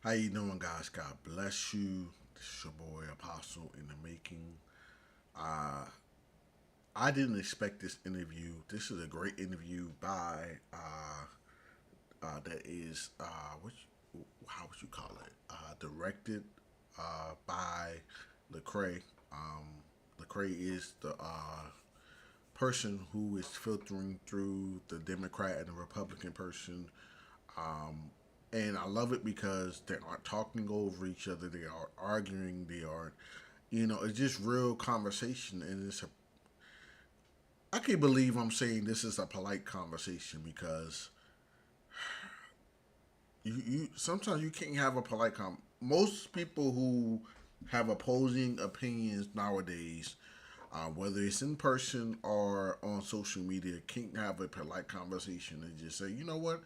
How you doing, guys? God bless you. This is your boy Apostle in the making. Uh, I didn't expect this interview. This is a great interview by that is how would you call it? Directed by Lecrae. Lecrae is the person who is filtering through the Democrat and the Republican person. And I love it because they aren't talking over each other. They are arguing. They are, it's just real conversation. And I can't believe I'm saying this is a polite conversation because you sometimes you can't have a polite most people who have opposing opinions nowadays, whether it's in person or on social media, can't have a polite conversation and just say, you know what,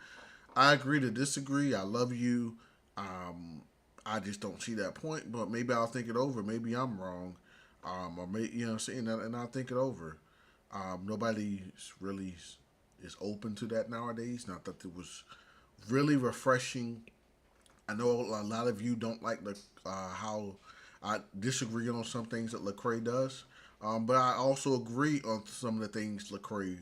I agree to disagree. I love you. I just don't see that point, but maybe I'll think it over. Maybe I'm wrong, or maybe you know what I'm saying, and I'll think it over. Nobody really is open to that nowadays. And I thought it was really refreshing. I know a lot of you don't like the how I disagree on some things that Lecrae does, but I also agree on some of the things Lecrae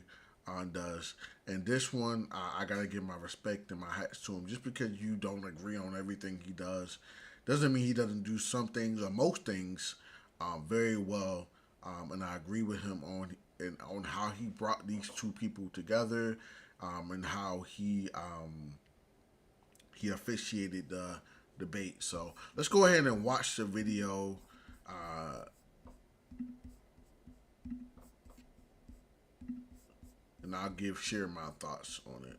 does. And this one, I gotta give my respect and my hats to him. Just because you don't agree on everything he does, doesn't mean he doesn't do some things or most things very well. And I agree with him on how he brought these two people together, and how he officiated the debate. So let's go ahead and watch the video. And I'll share my thoughts on it.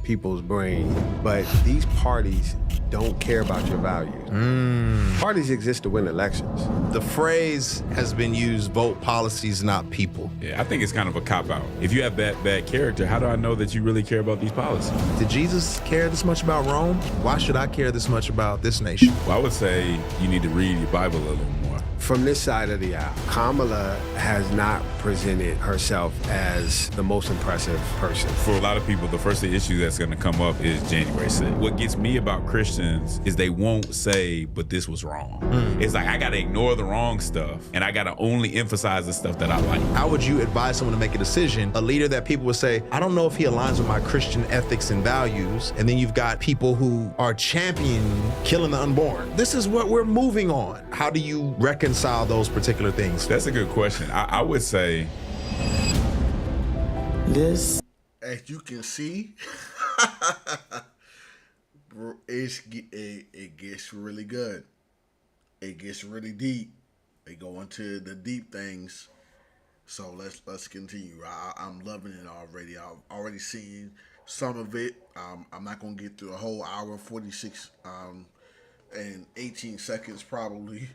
People's brain, but these parties don't care about your values. Parties exist to win elections. The phrase has been used, vote policies, not people. Yeah, I think it's kind of a cop-out. If you have bad character, how do I know that you really care about these policies? Did Jesus care this much about Rome? Why should I care this much about this nation? Well, I would say you need to read your Bible a little more. From this side of the aisle, Kamala has not presented herself as the most impressive person. For a lot of people, the first issue that's going to come up is January 6th. What gets me about Christians is they won't say, but this was wrong. It's like, I got to ignore the wrong stuff, and I got to only emphasize the stuff that I like. How would you advise someone to make a decision? A leader that people would say, I don't know if he aligns with my Christian ethics and values. And then you've got people who are championing killing the unborn. This is what we're moving on. How do you reconcile those particular things? That's a good question. I would say, this, as you can see, it gets really good. It gets really deep. They go into the deep things. So let's continue. I'm loving it already. I've already seen some of it. I'm not gonna get through a whole hour 46 and 18 seconds probably,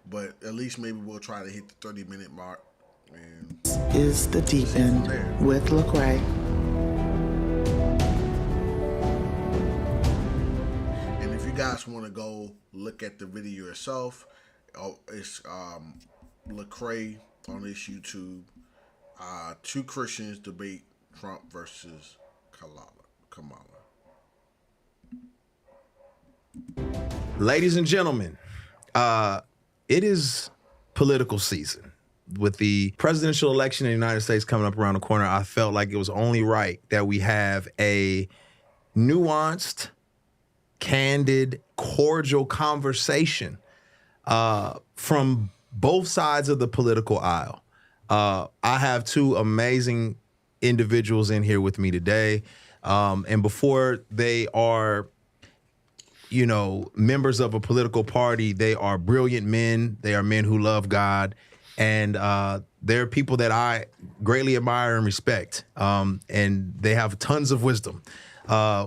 but at least maybe we'll try to hit the 30-minute mark. And this is the deep end with Lecrae. And if you guys want to go look at the video yourself, it's Lecrae on this YouTube. Two Christians debate Trump versus Kamala. Ladies and gentlemen, it is political season. With the presidential election in the United States coming up around the corner, I felt like it was only right that we have a nuanced, candid, cordial conversation from both sides of the political aisle. I have two amazing individuals in here with me today. And before they are members of a political party, they are brilliant men. They are men who love God. And they're people that I greatly admire and respect. And they have tons of wisdom.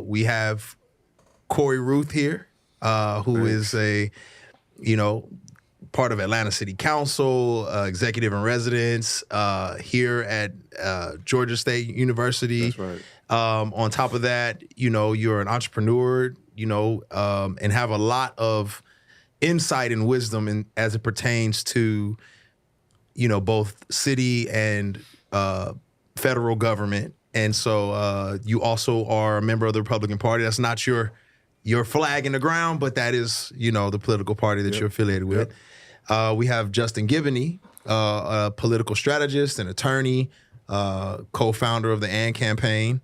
We have Corey Ruth here, who is a, part of Atlanta City Council, executive in residence here at Georgia State University. That's right. On top of that, you're an entrepreneur, and have a lot of insight and wisdom as it pertains to, both city and federal government. And so you also are a member of the Republican Party. That's not your your flag in the ground, but that is, the political party that you're affiliated with. We have Justin Giboney, a political strategist and attorney, co-founder of the AND campaign,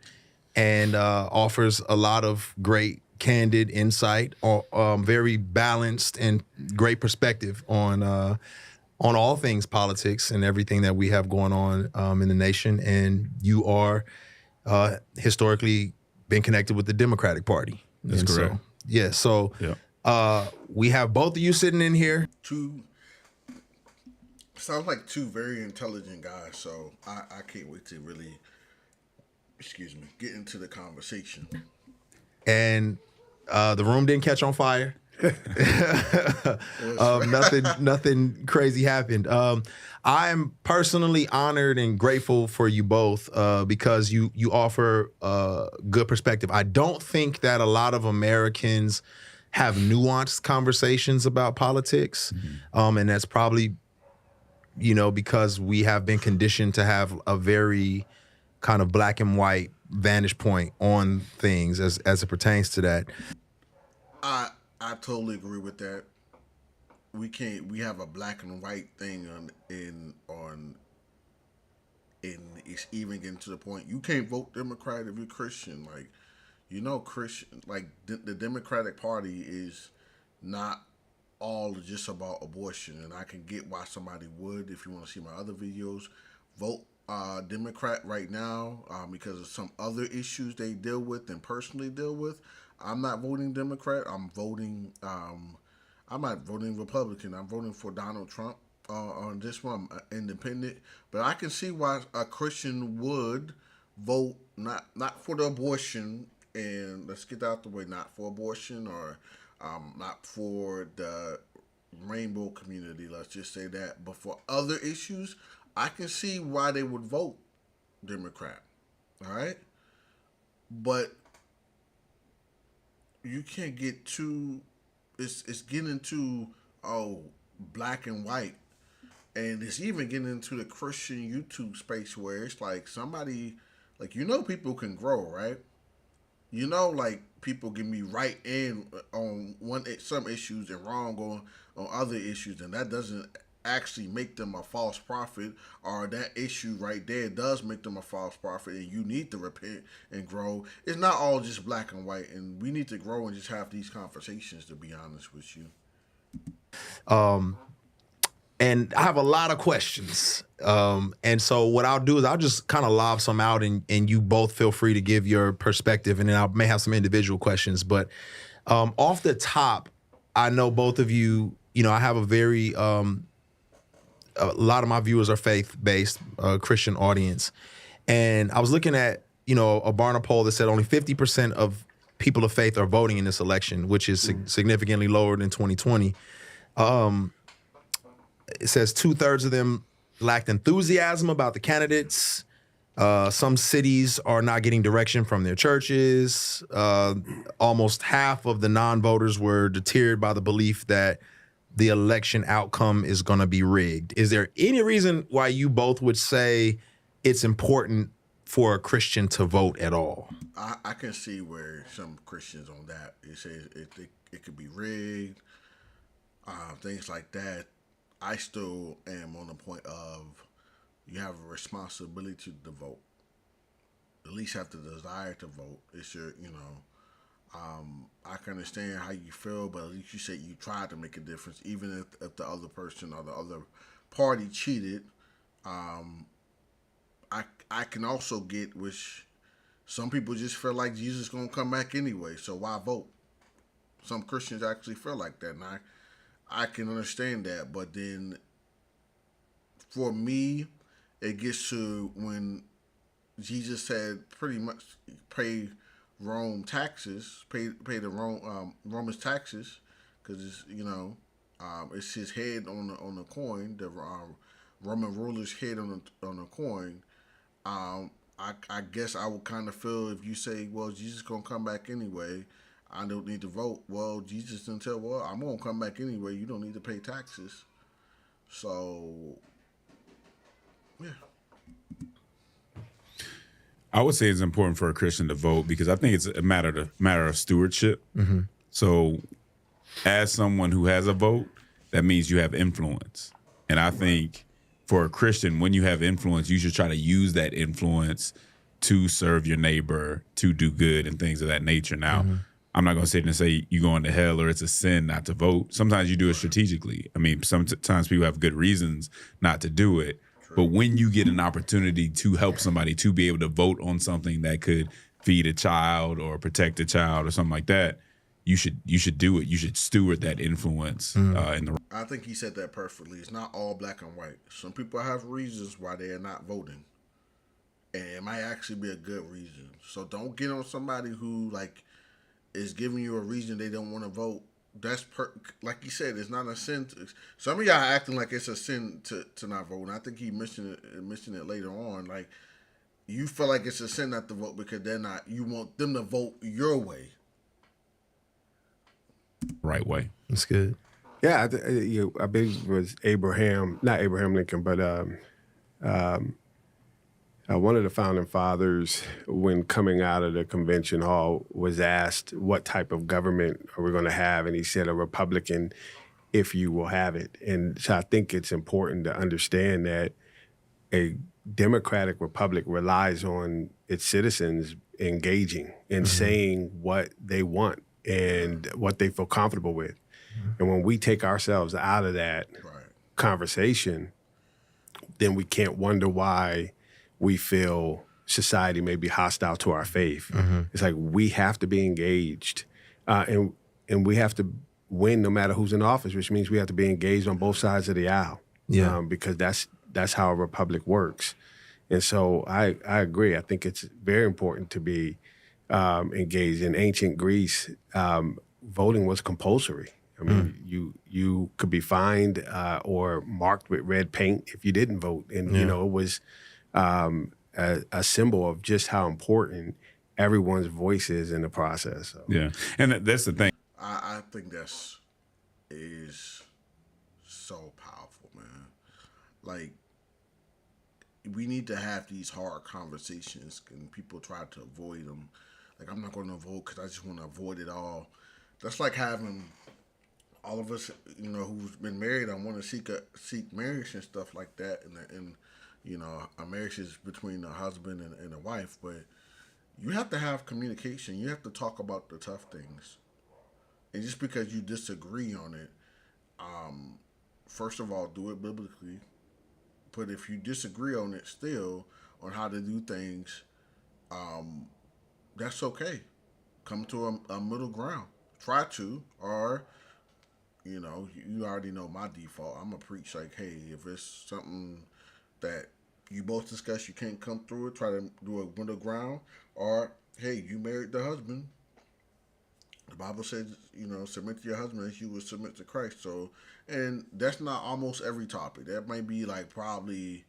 and offers a lot of great, candid insight, very balanced and great perspective on all things politics and everything that we have going on in the nation. And you are historically been connected with the Democratic Party. That's correct. So we have both of you sitting in here. Sounds like two very intelligent guys, so I can't wait to really, get into the conversation. And the room didn't catch on fire. Nothing crazy happened. I am personally honored and grateful for you both because you offer good perspective. I don't think that a lot of Americans have nuanced conversations about politics, and that's probably because we have been conditioned to have a very kind of black and white vantage point on things as it pertains to that. I totally agree with that. We have a black and white thing on it's even getting to the point you can't vote Democrat if you're Christian. Like, Christian, like the Democratic Party is not all just about abortion, and I can get why somebody would, if you want to see my other videos, vote Democrat right now because of some other issues they deal with and personally deal with. I'm not voting Democrat. I'm not voting Republican. I'm voting for Donald Trump on this one. I'm independent, but I can see why a Christian would vote not for the abortion, and let's get that out the way, not for abortion or not for the rainbow community, let's just say that. But for other issues, I can see why they would vote Democrat. All right? But you can't get too, it's getting too, black and white. And it's even getting into the Christian YouTube space where it's like somebody, like, people can grow, right? Like people can be right in on some issues and wrong on other issues, and that doesn't actually make them a false prophet, or that issue right there does make them a false prophet, and you need to repent and grow. It's not all just black and white, and we need to grow and just have these conversations, to be honest with you. And I have a lot of questions. And so what I'll do is I'll just kind of lob some out and you both feel free to give your perspective. And then I may have some individual questions. But off the top, I know both of you, I have a lot of my viewers are faith-based, Christian audience. And I was looking at, a Barna poll that said only 50% of people of faith are voting in this election, which is significantly lower than 2020. It says 2/3 of them lacked enthusiasm about the candidates. Some cities are not getting direction from their churches. Almost half of the non-voters were deterred by the belief that the election outcome is going to be rigged. Is there any reason why you both would say it's important for a Christian to vote at all? I can see where some Christians on that, it says it could be rigged, things like that. I still am on the point of you have a responsibility to vote. At least have the desire to vote. It's your, I can understand how you feel, but at least you say you tried to make a difference, even if the other person or the other party cheated. I can also get, which some people just feel like Jesus is going to come back anyway, so why vote? Some Christians actually feel like that, and I can understand that, but then for me, it gets to when Jesus said pretty much pay Rome taxes, pay the Roman's taxes, because it's it's his head on the coin, the Roman ruler's head on the coin. I guess I would kind of feel if you say, well, Jesus gonna come back anyway, I don't need to vote. Well, Jesus didn't tell, well, I'm going to come back anyway. You don't need to pay taxes. So, yeah. I would say it's important for a Christian to vote because I think it's a matter of stewardship. So, as someone who has a vote, that means you have influence. And I think for a Christian, when you have influence, you should try to use that influence to serve your neighbor, to do good, and things of that nature. Now, I'm not going to sit there and say you're going to hell or it's a sin not to vote. Sometimes you do it strategically. I mean, sometimes people have good reasons not to do it. But when you get an opportunity to help somebody to be able to vote on something that could feed a child or protect a child or something like that, you should do it. You should steward that influence in the. I think he said that perfectly. It's not all black and white. Some people have reasons why they are not voting, and it might actually be a good reason. So don't get on somebody who is giving you a reason they don't want to vote. That's like you said, it's not a sin. Some of y'all acting like it's a sin to not vote. And I think he mentioned it later on. Like, you feel like it's a sin not to vote because they're not. You want them to vote your way. Right way. That's good. Yeah, I believe it was not Abraham Lincoln, but one of the founding fathers, when coming out of the convention hall, was asked what type of government are we going to have, and he said a Republican, if you will have it. And so I think it's important to understand that a democratic republic relies on its citizens engaging and saying what they want and what they feel comfortable with. And when we take ourselves out of that conversation, then we can't wonder why we feel society may be hostile to our faith. It's like we have to be engaged, and we have to win no matter who's in office, which means we have to be engaged on both sides of the aisle. Because that's how a republic works. And so I agree. I think it's very important to be engaged. In ancient Greece, voting was compulsory. I mean, you could be fined or marked with red paint if you didn't vote. And, it was a symbol of just how important everyone's voice is in the process. So. Yeah. And that's the thing. I think is so powerful, man. Like, we need to have these hard conversations, and people try to avoid them. Like, I'm not going to vote because I just want to avoid it all. That's like having all of us, who's been married, I want to seek marriage and stuff like that, and a marriage is between a husband and a wife, but you have to have communication. You have to talk about the tough things. And just because you disagree on it, first of all, do it biblically. But if you disagree on it still, on how to do things, that's okay. Come to a middle ground. Try to, or, you already know my default. I'm going to preach like, hey, if it's something that you both discuss, you can't come through it, try to do a middle ground, or, hey, you married the husband. The Bible says, submit to your husband as you would submit to Christ. So, and that's not almost every topic. That might be like probably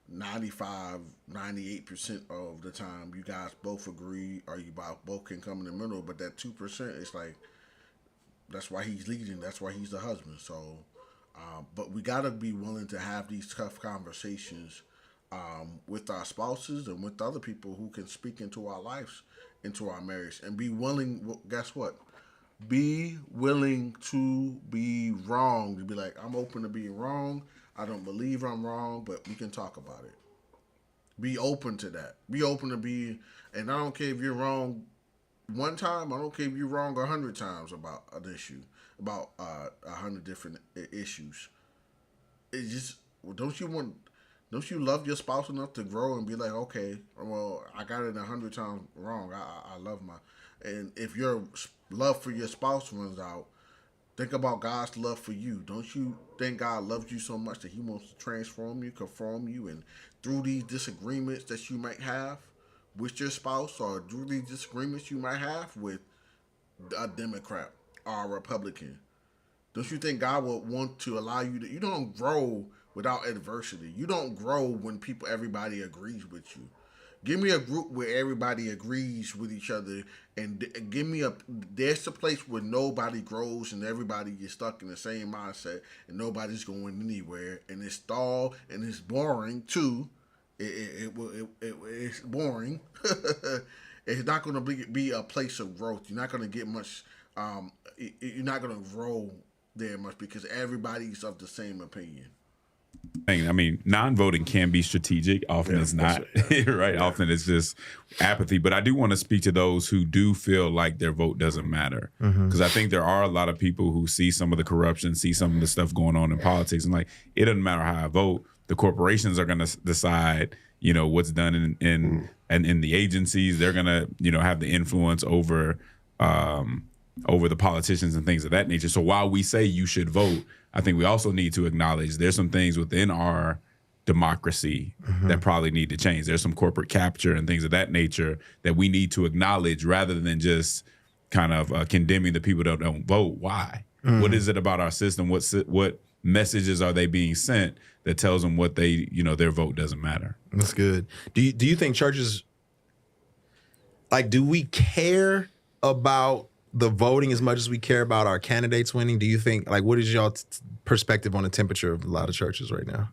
95, 98% of the time you guys both agree, or you both can come in the middle. But that 2% is like, that's why he's leading. That's why he's the husband. So, but we got to be willing to have these tough conversations with our spouses and with other people who can speak into our lives, into our marriage, and be willing. Guess what? Be willing to be wrong. To be like, I'm open to being wrong. I don't believe I'm wrong, but we can talk about it. Be open to that. Be open to be, and I don't care if you're wrong one time. I don't care if you're wrong 100 times about an issue, about 100 different issues. It's just, don't you love your spouse enough to grow and be like, okay, well, I got it 100 times wrong. I love and if your love for your spouse runs out, think about God's love for you. Don't you think God loves you so much that he wants to transform you, conform you, and through these disagreements that you might have with your spouse, or through these disagreements you might have with a Democrat or a Republican, don't you think God would want to allow you to, you don't grow without adversity. You don't grow when everybody agrees with you. Give me a group where everybody agrees with each other, and there's a place where nobody grows and everybody gets stuck in the same mindset and nobody's going anywhere, and it's stalled and it's boring too. It's boring. It's not going to be a place of growth. You're not going to get much. You're not going to grow there much because everybody's of the same opinion. I mean, non-voting can be strategic. Often it's not, right? Yeah. Often it's just apathy. But I do want to speak to those who do feel like their vote doesn't matter. Because I think there are a lot of people who see some of the corruption, see some of the stuff going on in politics, and like, it doesn't matter how I vote. The corporations are going to decide, what's done in the agencies. They're going to, have the influence over the politicians and things of that nature. So while we say you should vote, I think we also need to acknowledge there's some things within our democracy that probably need to change. There's some corporate capture and things of that nature that we need to acknowledge rather than just kind of condemning the people that don't vote. Why? What is it about our system? What messages are they being sent that tells them what they, their vote doesn't matter? That's good. Do you think churches, do we care about the voting as much as we care about our candidates winning? Do you think, what is y'all perspective on the temperature of a lot of churches right now?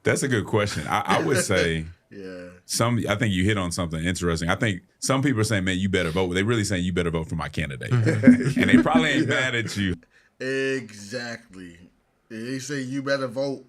That's a good question. I would say I think you hit on something interesting. I think some people are saying, man, you better vote. They're really saying you better vote for my candidate. And they probably ain't mad at you. Exactly. They say you better vote.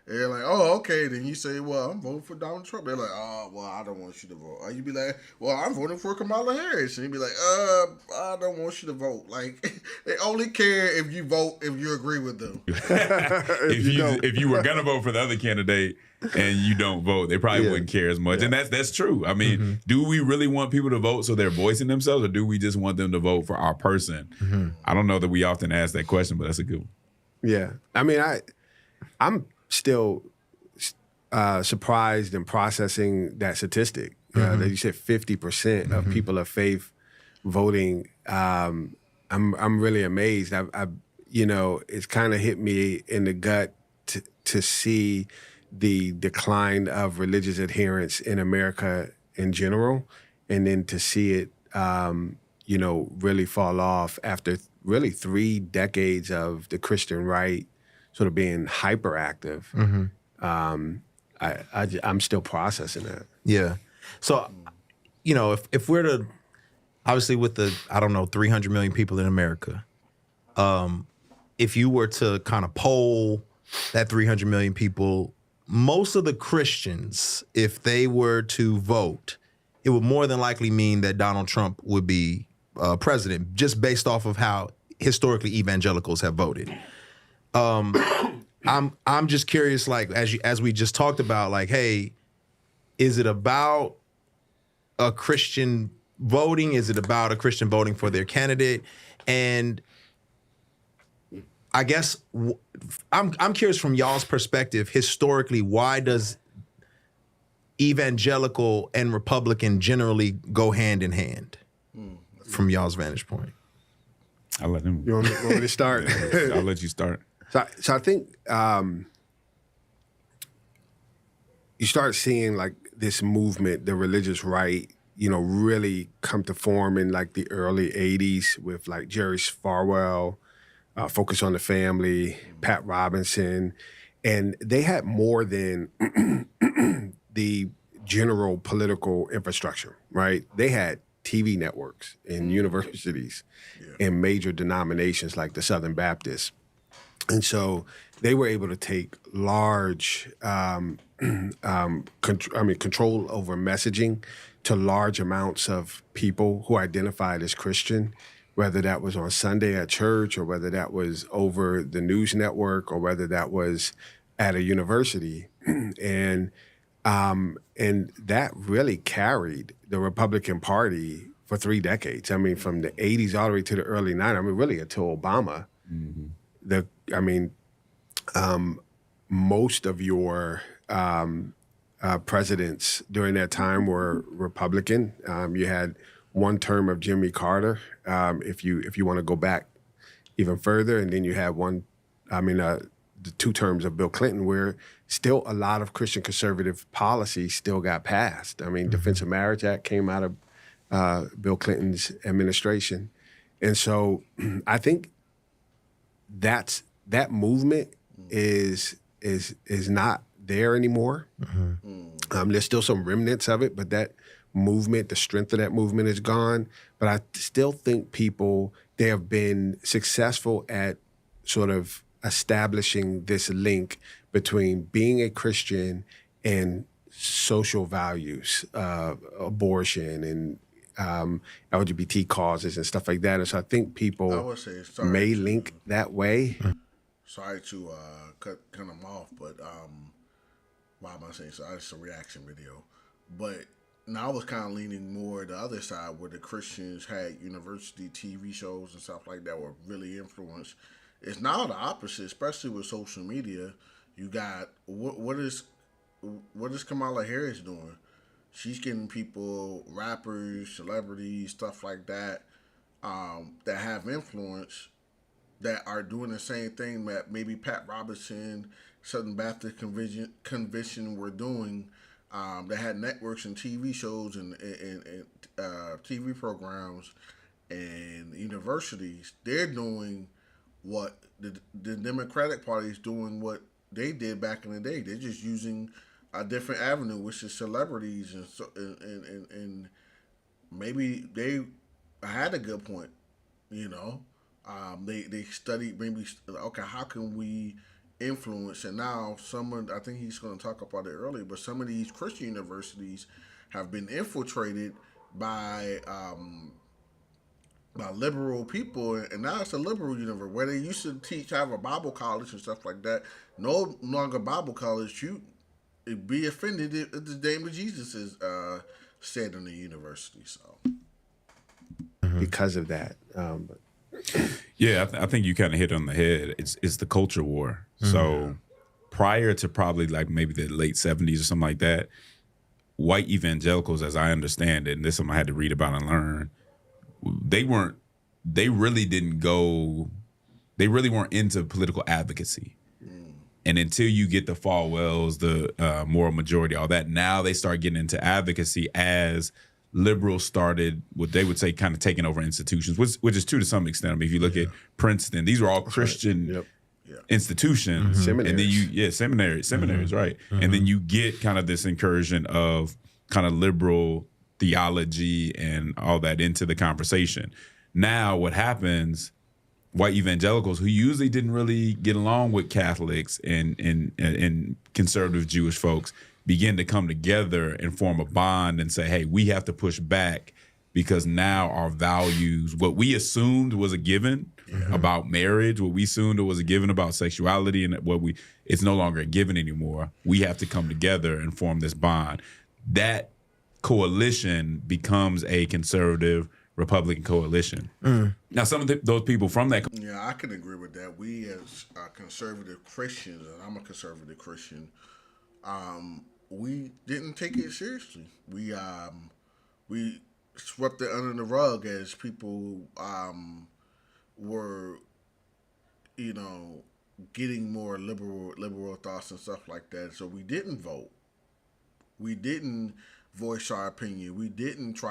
They're like, oh, okay. Then you say, well, I'm voting for Donald Trump. They're like, oh, well, I don't want you to vote. Or you be like, well, I'm voting for Kamala Harris. And you be like, I don't want you to vote. Like, they only care if you vote if you agree with them. if you were gonna vote for the other candidate and you don't vote, they probably wouldn't care as much. And that's true. I mean, do we really want people to vote so they're voicing themselves, or do we just want them to vote for our person? I don't know that we often ask that question, but that's a good one. Yeah. I mean, I'm still surprised and processing that statistic that you said 50% of people of faith voting. I'm really amazed. It's kind of hit me in the gut to see the decline of religious adherence in America in general, and then to see it, really fall off after really 3 decades of the Christian right sort of being hyperactive. I'm still processing that. Yeah. So, if we're to, obviously with the, 300 million people in America, if you were to kind of poll that 300 million people, most of the Christians, if they were to vote, it would more than likely mean that Donald Trump would be president, just based off of how historically evangelicals have voted. I'm just curious, as we just talked about, hey, is it about a Christian voting? Is it about a Christian voting for their candidate? And I guess I'm curious from y'all's perspective, historically, why does evangelical and Republican generally go hand in hand from y'all's vantage point? I'll let him. You want me to start? I'll let you start. So I think you start seeing this movement, the religious right, really come to form in the early 80s with Jerry Falwell, Focus on the Family, Pat Robinson, and they had more than the general political infrastructure, right? They had TV networks in universities and major denominations like the Southern Baptists. And so they were able to take large control over messaging to large amounts of people who identified as Christian, whether that was on Sunday at church or whether that was over the news network or whether that was at a university. And that really carried the Republican Party for 3 decades. I mean, from the 80s all the way to the early 90s, I mean, really until Obama. Most of your presidents during that time were Republican. You had one term of Jimmy Carter, if you want to go back even further, and then you had the 2 terms of Bill Clinton, where still a lot of Christian conservative policy still got passed. I mean, Defense of Marriage Act came out of Bill Clinton's administration, and so I think that movement is not there anymore. There's still some remnants of it, but that movement, the strength of that movement is gone. But I still think they have been successful at sort of establishing this link between being a Christian and social values, abortion and LGBT causes and stuff like that. And so I think I people would say may link that way. Sorry to cut them off, but why am I saying so? It's a reaction video, but now I was kind of leaning more the other side where the Christians had university TV shows and stuff like that were really influenced. It's now the opposite, especially with social media. You got what is Kamala Harris doing? She's getting people, rappers, celebrities, stuff like that, that have influence, that are doing the same thing that maybe Pat Robertson, Southern Baptist Convention were doing. That had networks and TV shows and TV programs and universities. They're doing what the Democratic Party is doing, what they did back in the day. They're just using a different avenue, which is celebrities, and maybe they had a good point. You know, they studied maybe, okay, how can we influence? And now someone, I think he's going to talk about it earlier, but some of these Christian universities have been infiltrated by liberal people, and now it's a liberal universe where they used to have a Bible college and stuff like that. No longer Bible college. You'd be offended if the name of Jesus is said in the university. So because of that. Yeah, I think you kind of hit on the head. It's the culture war. So prior to probably like maybe the late 70s or something like that, white evangelicals, as I understand it, and this is something I had to read about and learn, they really weren't into political advocacy. And until you get the Falwells, the moral majority, all that, now they start getting into advocacy as liberals started what they would say kind of taking over institutions, which is true to some extent. I mean, if you look at Princeton, these were all Christian institutions. Seminaries. And then seminaries, right. And then you get kind of this incursion of kind of liberal theology and all that into the conversation. Now what happens, white evangelicals who usually didn't really get along with Catholics and conservative Jewish folks begin to come together and form a bond and say, hey, we have to push back because now our values, what we assumed was a given about marriage, what we assumed was a given about sexuality, and it's no longer a given anymore. We have to come together and form this bond. That coalition becomes a conservative Republican coalition. Now, some of those people from that. yeah, I can agree with that. We as conservative Christians, and I'm a conservative Christian, we didn't take it seriously. We swept it under the rug as people were, getting more liberal thoughts and stuff like that. So we didn't vote. We didn't voice our opinion. We didn't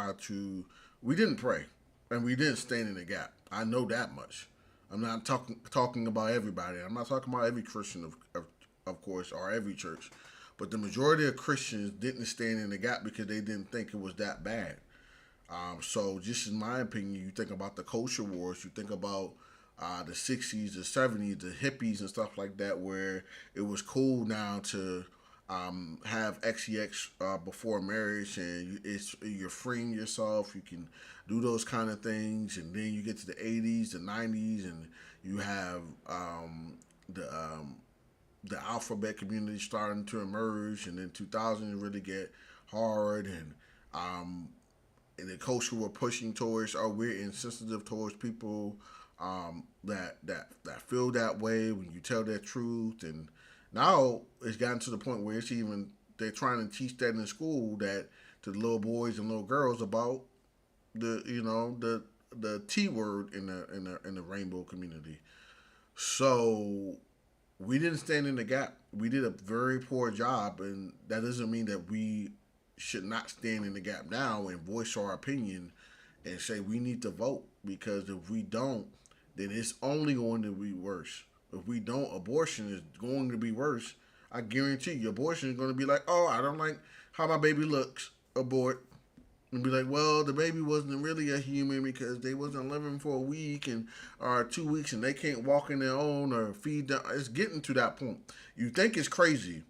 we didn't pray, and we didn't stand in the gap. I know that much. I'm not talking about everybody. I'm not talking about every Christian, of course, or every church. But the majority of Christians didn't stand in the gap because they didn't think it was that bad. So just in my opinion, you think about the culture wars, you think about the 60s, the 70s, the hippies and stuff like that, where it was cool now to have XEX before marriage, and you're freeing yourself. You can do those kind of things, and then you get to the 80s, the 90s, and you have the alphabet community starting to emerge, and then 2000 really get hard, and the culture we're pushing towards, we're insensitive towards people that feel that way when you tell their truth. And now it's gotten to the point where they're trying to teach that in school, that to the little boys and little girls about the T word in the rainbow community. So we didn't stand in the gap. We did a very poor job, and that doesn't mean that we should not stand in the gap now and voice our opinion and say we need to vote, because if we don't, then it's only going to be worse. If we don't, abortion is going to be worse. I guarantee you, abortion is going to be like, oh, I don't like how my baby looks, abort. And be like, well, the baby wasn't really a human because they wasn't living for a week and or 2 weeks and they can't walk in their own or feed them. It's getting to that point. You think it's crazy,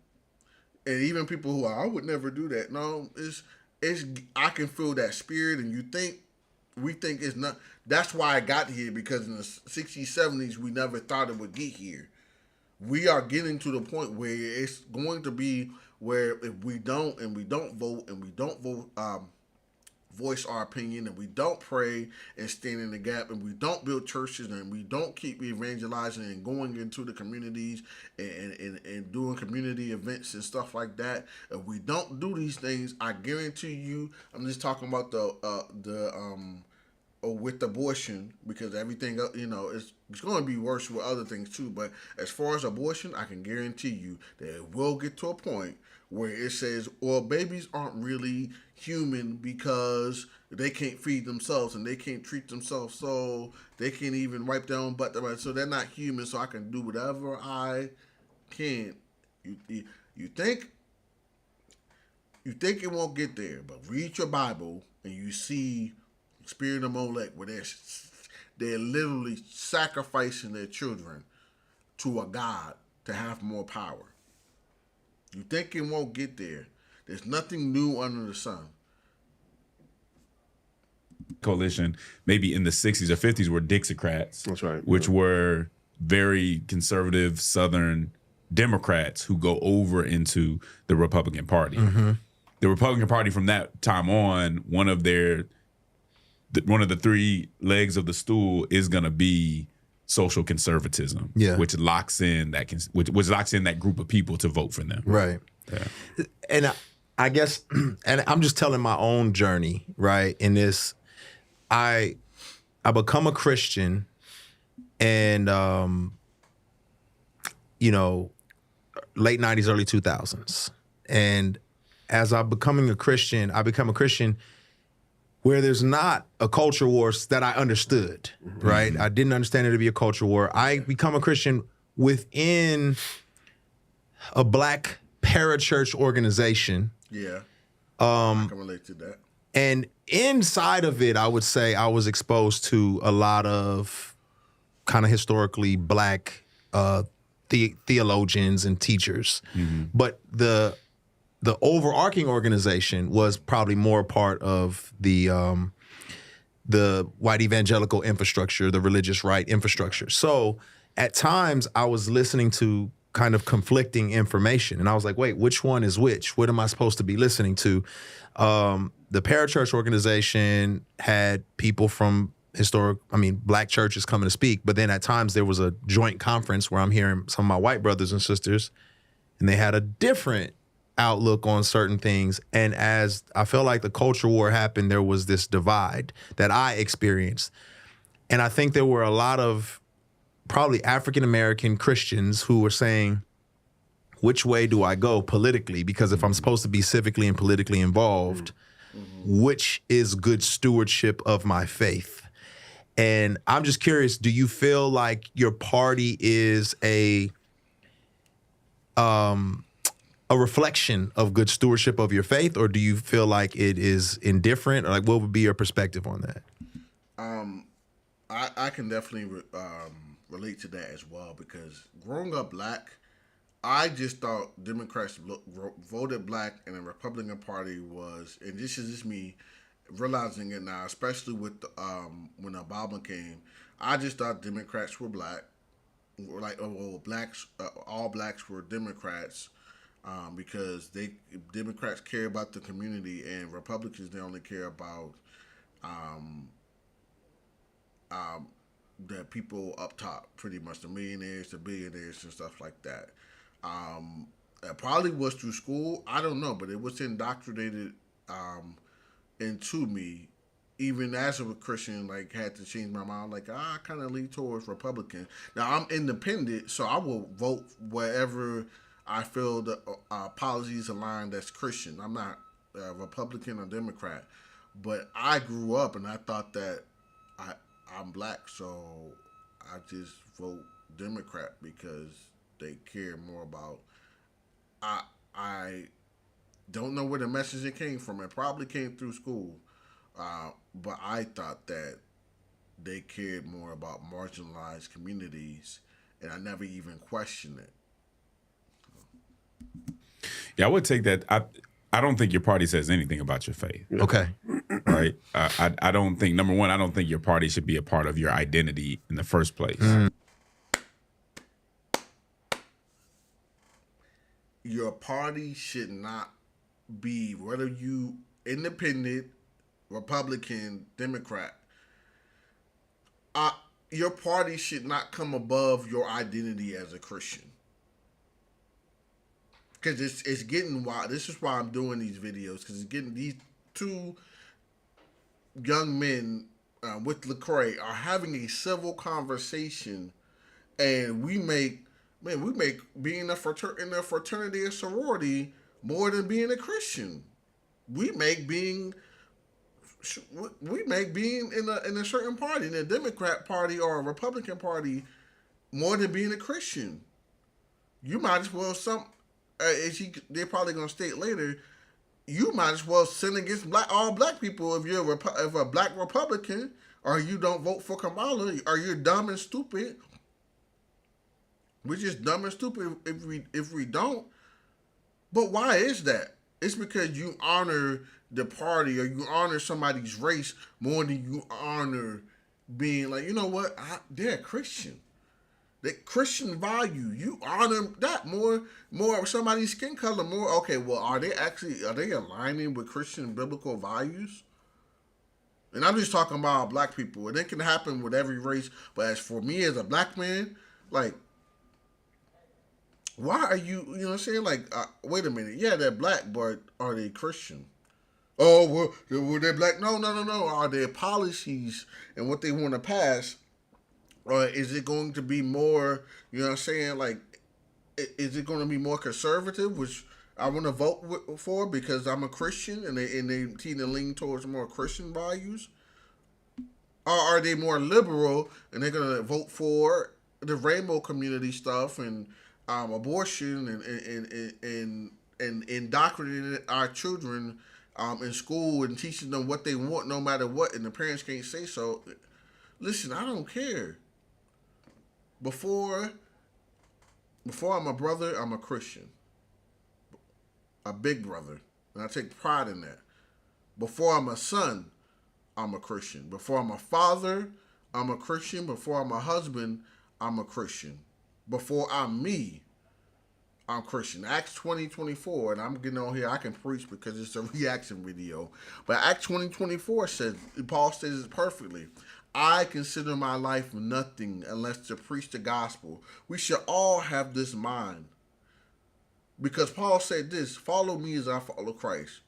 and even people who are, I would never do that. No, it's I can feel that spirit, and we think it's not. That's why I got here, because in the 60s, 70s, we never thought it would get here. We are getting to the point where it's going to be where if we don't vote and we don't vote. Voice our opinion, and we don't pray and stand in the gap, and we don't build churches, and we don't keep evangelizing and going into the communities and doing community events and stuff like that. If we don't do these things, I guarantee you, I'm just talking about with abortion, because everything it's going to be worse with other things too. But as far as abortion, I can guarantee you that it will get to a point where it says, well, babies aren't really human because they can't feed themselves and they can't treat themselves, so they can't even wipe their own butt, so they're not human, so I can do whatever I can. You think it won't get there, but read your Bible and you see Spirit of Molech, where they're literally sacrificing their children to a god to have more power. You think it won't get there. There's nothing new under the sun. Coalition, maybe in the 60s or 50s, were Dixiecrats. That's right. Which were very conservative Southern Democrats who go over into the Republican Party. Mm-hmm. The Republican Party from that time on, one of the three legs of the stool is going to be social conservatism, which locks in which locks in that group of people to vote for them. Right. Yeah. And I guess, and I'm just telling my own journey, right? In this, I become a Christian, and late 90s, early 2000s, and as I'm becoming a Christian, I become a Christian where there's not a culture war that I understood, right? I didn't understand it to be a culture war. I become a Christian within a Black parachurch organization. Yeah, I can relate to that. And inside of it, I would say I was exposed to a lot of kind of historically Black theologians and teachers. Mm-hmm. But the overarching organization was probably more part of the white evangelical infrastructure, the religious right infrastructure. So at times I was listening to kind of conflicting information, and I was like, wait, which one is which? What am I supposed to be listening to? The parachurch organization had people from Black churches coming to speak, but then at times there was a joint conference where I'm hearing some of my white brothers and sisters, and they had a different outlook on certain things. And as I felt like the culture war happened, there was this divide that I experienced. And I think there were a lot of probably African-American Christians who were saying, which way do I go politically? Because if I'm supposed to be civically and politically involved, which is good stewardship of my faith? And I'm just curious, do you feel like your party is a reflection of good stewardship of your faith, or do you feel like it is indifferent? Or like, what would be your perspective on that? I can definitely relate to that as well, because growing up Black, I just thought Democrats voted Black, and the Republican Party was, and this is just me realizing it now, especially with when Obama came, I just thought Democrats were Black, all Blacks were Democrats. Because Democrats care about the community, and Republicans, they only care about the people up top, pretty much the millionaires, the billionaires, and stuff like that. It probably was through school, I don't know, but it was indoctrinated into me. Even as a Christian, had to change my mind. I kind of lean towards Republican. Now I'm independent, so I will vote wherever I feel the policies align that's Christian. I'm not a Republican or Democrat, but I grew up and I thought that I'm Black, so I just vote Democrat because they care more about I don't know where the messaging came from. It probably came through school, but I thought that they cared more about marginalized communities, and I never even questioned it. Yeah, I would take that. I don't think your party says anything about your faith. Okay. Right? I don't think, number one, I don't think your party should be a part of your identity in the first place. Your party should not be, whether you independent, Republican, Democrat, your party should not come above your identity as a Christian. Because it's getting wild. This is why I'm doing these videos, because it's getting, these two young men with Lecrae are having a civil conversation, and we make being in a fraternity or sorority more than being a Christian. We make being in a certain party, in a Democrat party or a Republican party, more than being a Christian. You might as well they're probably gonna state later. You might as well sin against all black people if you're if a black Republican, or you don't vote for Kamala, or you're dumb and stupid. We're just dumb and stupid if we don't. But why is that? It's because you honor the party, or you honor somebody's race more than you honor being like, you know what? They're a Christian. The Christian value, you honor that more of somebody's skin color more. Okay, well, are they aligning with Christian biblical values? And I'm just talking about black people. And it can happen with every race. But as for me as a black man, like, why are you know what I'm saying? Like, wait a minute. Yeah, they're black, but are they Christian? Oh, well, they're black. No. Are their policies and what they want to pass, or is it going to be more, you know what I'm saying? Like, is it going to be more conservative, which I want to vote for because I'm a Christian, and they tend to lean towards more Christian values? Or are they more liberal and they're going to vote for the rainbow community stuff and abortion and indoctrinating our children in school and teaching them what they want no matter what, and the parents can't say so? Listen, I don't care. Before I'm a brother, I'm a Christian. A big brother. And I take pride in that. Before I'm a son, I'm a Christian. Before I'm a father, I'm a Christian. Before I'm a husband, I'm a Christian. Before I'm me, I'm Christian. Acts 20:24, and I'm getting on here, I can preach because it's a reaction video. But Acts 20:24 says, Paul says it perfectly. I consider my life nothing unless to preach the gospel. We should all have this mind. Because Paul said this, follow me as I follow Christ.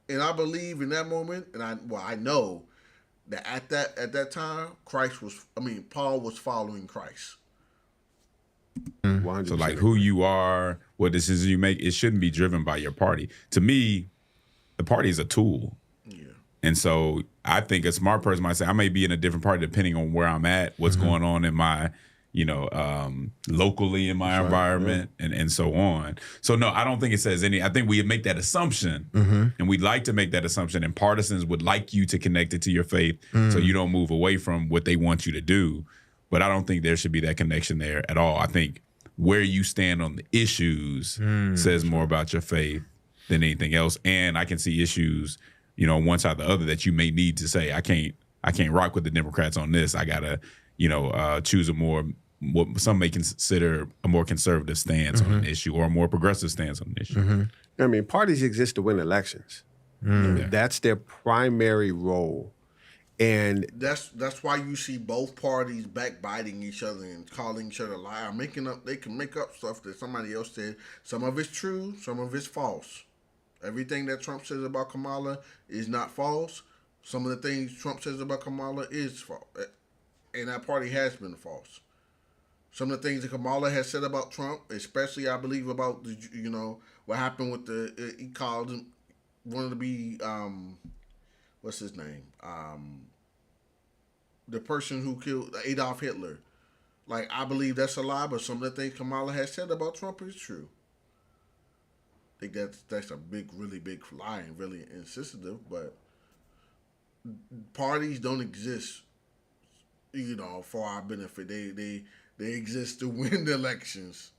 And I believe in that moment, and I know that at that time, Paul was following Christ. So like who you are, what decisions you make, it shouldn't be driven by your party. To me, the party is a tool. Yeah. And so I think a smart person might say, I may be in a different party depending on where I'm at, what's going on in my, locally in my environment, and so on. So no, I don't think it says any. I think we make that assumption, and we'd like to make that assumption, and partisans would like you to connect it to your faith so you don't move away from what they want you to do. But I don't think there should be that connection there at all. I think where you stand on the issues says more about your faith than anything else. And I can see issues, on one side or the other that you may need to say, I can't rock with the Democrats on this. I gotta, choose what some may consider a more conservative stance on an issue or a more progressive stance on an issue. I mean, parties exist to win elections. That's their primary role. And that's why you see both parties backbiting each other and calling each other liar, they can make up stuff that somebody else said. Some of it's true, some of it's false. Everything that Trump says about Kamala is not false. Some of the things Trump says about Kamala is false. And that party has been false. Some of the things that Kamala has said about Trump, especially I believe about what happened with he called him, wanted to be what's his name? The person who killed Adolf Hitler. Like, I believe that's a lie, but some of the things Kamala has said about Trump is true. think that's a really big lie and really insensitive. But parties don't exist, for our benefit. They exist to win the elections.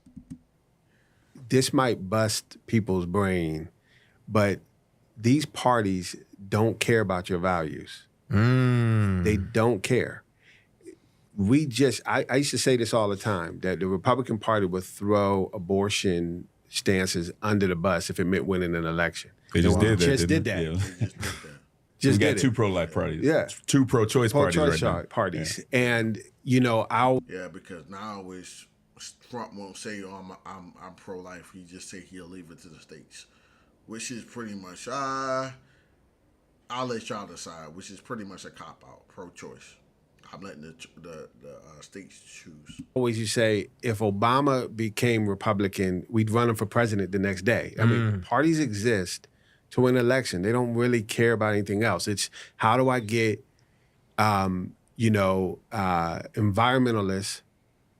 This might bust people's brain, but these parties don't care about your values. They don't care. I used to say this all the time, that the Republican Party would throw abortion stances under the bus if it meant winning an election. They just did that. Just did didn't that. they? Yeah. They just did that. Just We got did two it. pro-life parties. Yeah. Two pro-choice parties right now. Parties. And, I'll... Yeah, because now it's Trump won't say, "Oh, I'm pro-life." He just say he'll leave it to the states, which is pretty much I'll let y'all decide. Which is pretty much a cop out, pro-choice. I'm letting the states choose. Always you say, if Obama became Republican, we'd run him for president the next day. I mean, parties exist to win an election. They don't really care about anything else. It's how do I get, environmentalists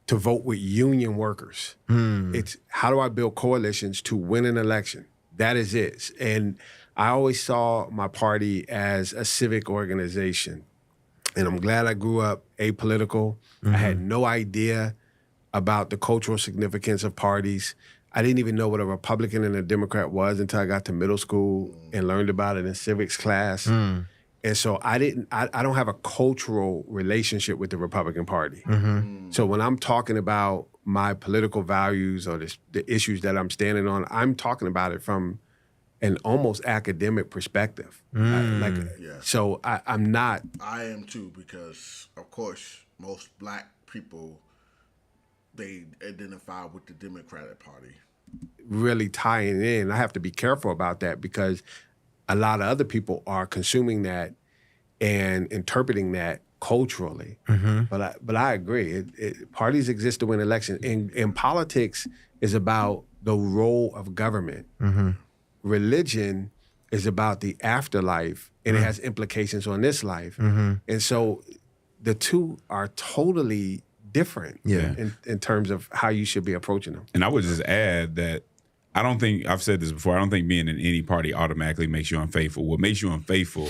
to vote with union workers. It's how do I build coalitions to win an election? That is it. And I always saw my party as a civic organization. And I'm glad I grew up apolitical. I had no idea about the cultural significance of parties. I didn't even know what a Republican and a Democrat was until I got to middle school and learned about it in civics class. And so I don't have a cultural relationship with the Republican Party. So when I'm talking about my political values or the issues that I'm standing on, I'm talking about it from an almost academic perspective. So I'm not. I am too, because of course most black people, they identify with the Democratic Party. Really tying in. I have to be careful about that because a lot of other people are consuming that and interpreting that culturally. But I agree. Parties exist to win elections. And politics is about the role of government. Religion is about the afterlife, and it has implications on this life. And so the two are totally different in terms of how you should be approaching them. And I would just add that I don't think, I've said this before, I don't think being in any party automatically makes you unfaithful. What makes you unfaithful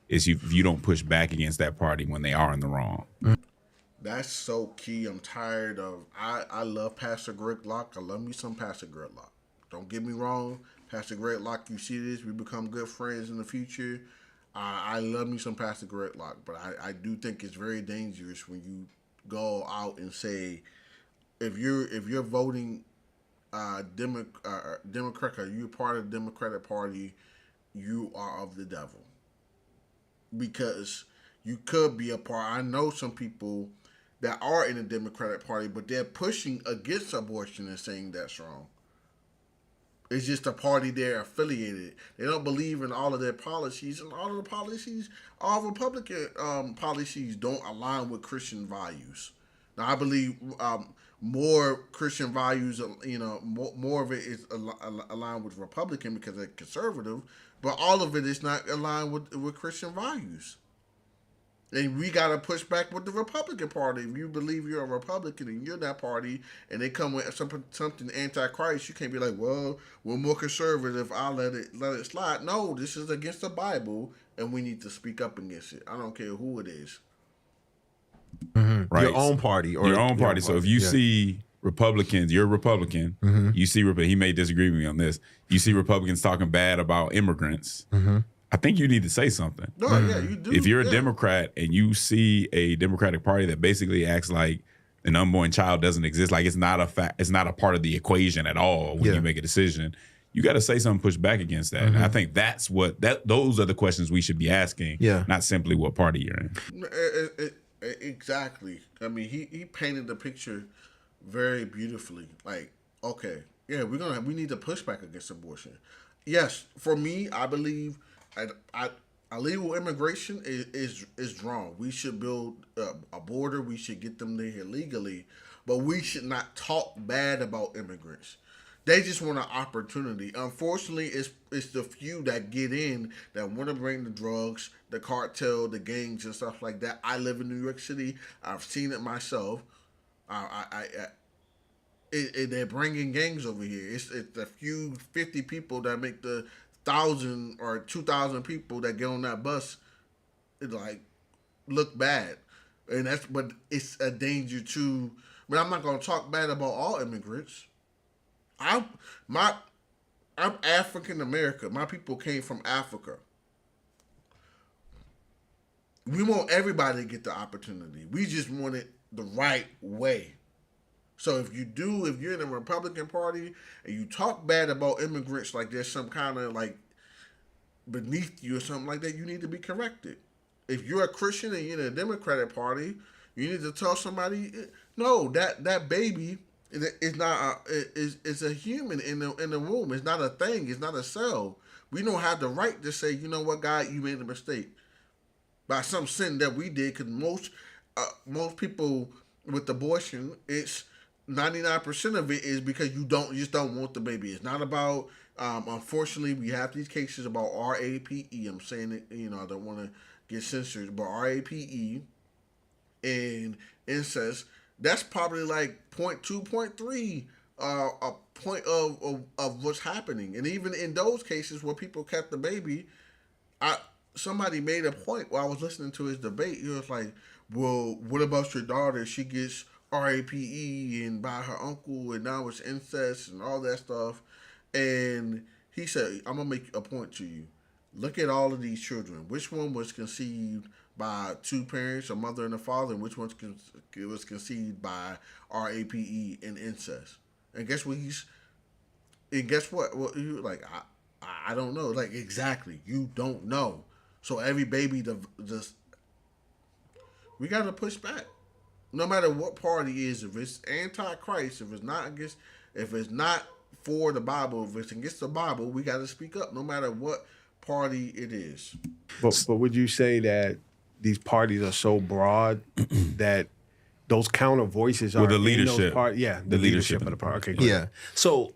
is if you don't push back against that party when they are in the wrong. That's so key. I'm tired of, I love Pastor Greg Locke. I love me some Pastor Greg Locke. Don't get me wrong. Pastor Greg Locke, you see this, we become good friends in the future. I love me some Pastor Greg Locke, but I do think it's very dangerous when you go out and say, if you're voting Democrat, or you're part of the Democratic Party, you are of the devil. Because you could be a part. I know some people that are in the Democratic Party, but they're pushing against abortion and saying that's wrong. It's just a party they're affiliated. They don't believe in all of their policies, and all of the policies, all Republican policies don't align with Christian values. Now, I believe more Christian values, more of it is aligned with Republican because they're conservative, but all of it is not aligned with Christian values. And we got to push back with the Republican Party. If you believe you're a Republican and you're that party, and they come with something anti-Christ, you can't be like, well, we're more conservative, I'll let it slide. No, this is against the Bible, and we need to speak up against it. I don't care who it is. Right? Your own party. Or your own party. So if you see Republicans, you're a Republican, you see, he may disagree with me on this, you see Republicans talking bad about immigrants, I think you need to say something. No, yeah, you do. If you're a Democrat and you see a Democratic Party that basically acts like an unborn child doesn't exist, like it's not a part of the equation at all when you make a decision, you got to say something, push back against that. And I think those are the questions we should be asking, not simply what party you're in. Exactly. I mean, he painted the picture very beautifully. Like, okay, yeah, we need to push back against abortion. Yes, for me, I believe illegal immigration is wrong. We should build a border. We should get them here legally, but we should not talk bad about immigrants. They just want an opportunity. Unfortunately, it's the few that get in that want to bring the drugs, the cartel, the gangs, and stuff like that. I live in New York City. I've seen it myself. they're bringing gangs over here. It's a few 50 people that make the 1,000 or 2,000 people that get on that bus. It like look bad, and but it's a danger to. But I'm not gonna talk bad about all immigrants. I'm African American. My people came from Africa. We want everybody to get the opportunity. We just want it the right way. So if you're in the Republican Party and you talk bad about immigrants like there's some kind of like beneath you or something like that, you need to be corrected. If you're a Christian and you're in the Democratic Party, you need to tell somebody, no, that baby is not is a human in the womb. It's not a thing. It's not a cell. We don't have the right to say, you know what, God, you made a mistake by some sin that we did. Because most people with abortion, it's 99% of it is because you just don't want the baby. It's not about. Unfortunately, we have these cases about RAPE. I'm saying it. I don't want to get censored, but RAPE and incest. That's probably like 0.2, 0.3 a point of what's happening. And even in those cases where people kept the baby, somebody made a point while I was listening to his debate. He was like, well, what about your daughter? She gets RAPE and by her uncle, and now it's incest and all that stuff. And he said, I'm going to make a point to you. Look at all of these children. Which one was conceived by two parents, a mother and a father, and which one was conceived by RAPE and incest? And guess what Well, you like, I don't know. Like, exactly. You don't know. So every baby we got to push back. No matter what party it is, if it's anti-Christ, if it's not for the Bible, if it's against the Bible, we got to speak up, no matter what party it is. But would you say that these parties are so broad that those counter voices are the in leadership? Those the leadership of the party. Okay, great. Yeah. So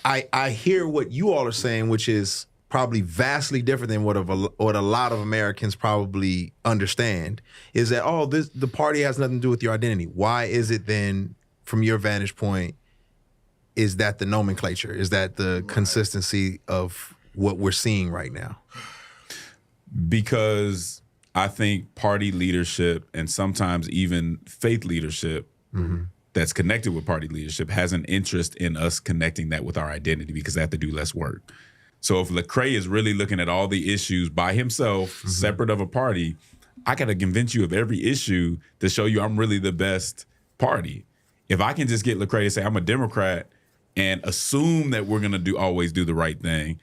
I hear what you all are saying, which is probably vastly different than what a lot of Americans probably understand. Is that the party has nothing to do with your identity? Why is it then, from your vantage point, is that the nomenclature? Is that the consistency of what we're seeing right now? Because I think party leadership and sometimes even faith leadership that's connected with party leadership has an interest in us connecting that with our identity because they have to do less work. So if Lecrae is really looking at all the issues by himself, separate of a party, I got to convince you of every issue to show you I'm really the best party. If I can just get Lecrae to say I'm a Democrat and assume that we're going to always do the right thing,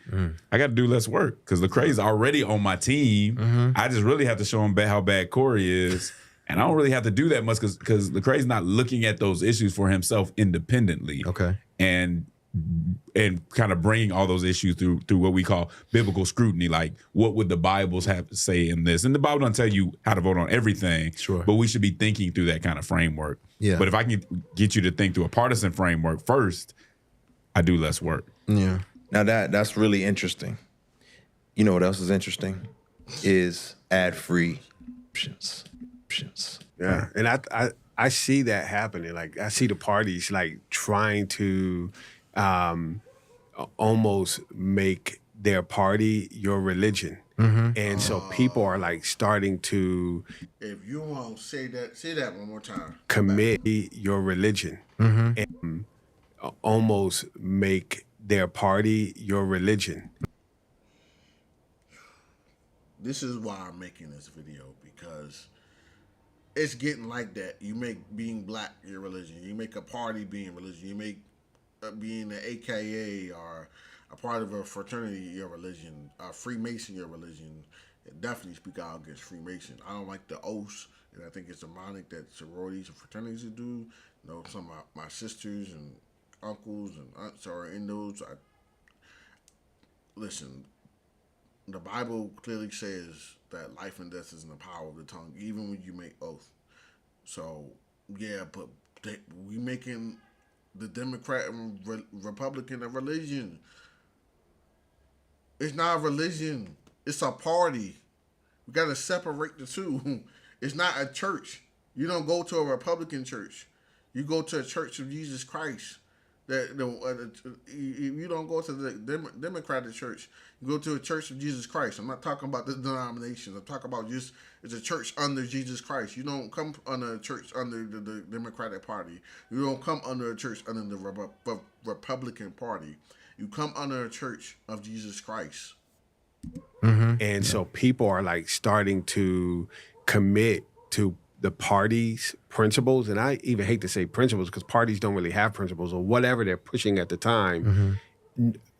I got to do less work because Lecrae's already on my team. I just really have to show him how bad Corey is. And I don't really have to do that much because Lecrae's not looking at those issues for himself independently. Okay. And kind of bringing all those issues through what we call biblical scrutiny, like what would the Bibles have to say in this? And the Bible doesn't tell you how to vote on everything, sure, but we should be thinking through that kind of framework. Yeah. But if I can get you to think through a partisan framework first, I do less work. Yeah. Now that's really interesting. You know what else is interesting? Is ad-free options. Yeah, and I see that happening. Like I see the parties like trying to almost make their party your religion. And so people are like starting to, if you want to say that one more time, commit your religion and almost make their party your religion. This is why I'm making this video, because it's getting like that. You make being black your religion. You make a party being religion. You make being an AKA or a part of a fraternity your religion. Freemason your religion. Definitely speak out against Freemason. I don't like the oaths, and I think it's demonic that sororities and fraternities do. You know, some of my sisters and uncles and aunts are in those. Listen, the Bible clearly says that life and death is in the power of the tongue, even when you make oath. So, yeah, but we making the Democrat and Republican a religion. It's not a religion. It's a party. We got to separate the two. It's not a church. You don't go to a Republican church. You go to a Church of Jesus Christ. You don't go to the Democratic Church. You go to a Church of Jesus Christ. I'm not talking about the denominations. I'm talking about just it's a church under Jesus Christ. You don't come under a church under the Democratic Party. You don't come under a church under the Republican Party. You come under a Church of Jesus Christ. And so people are like starting to commit to the party's principles, and I even hate to say principles because parties don't really have principles or whatever they're pushing at the time.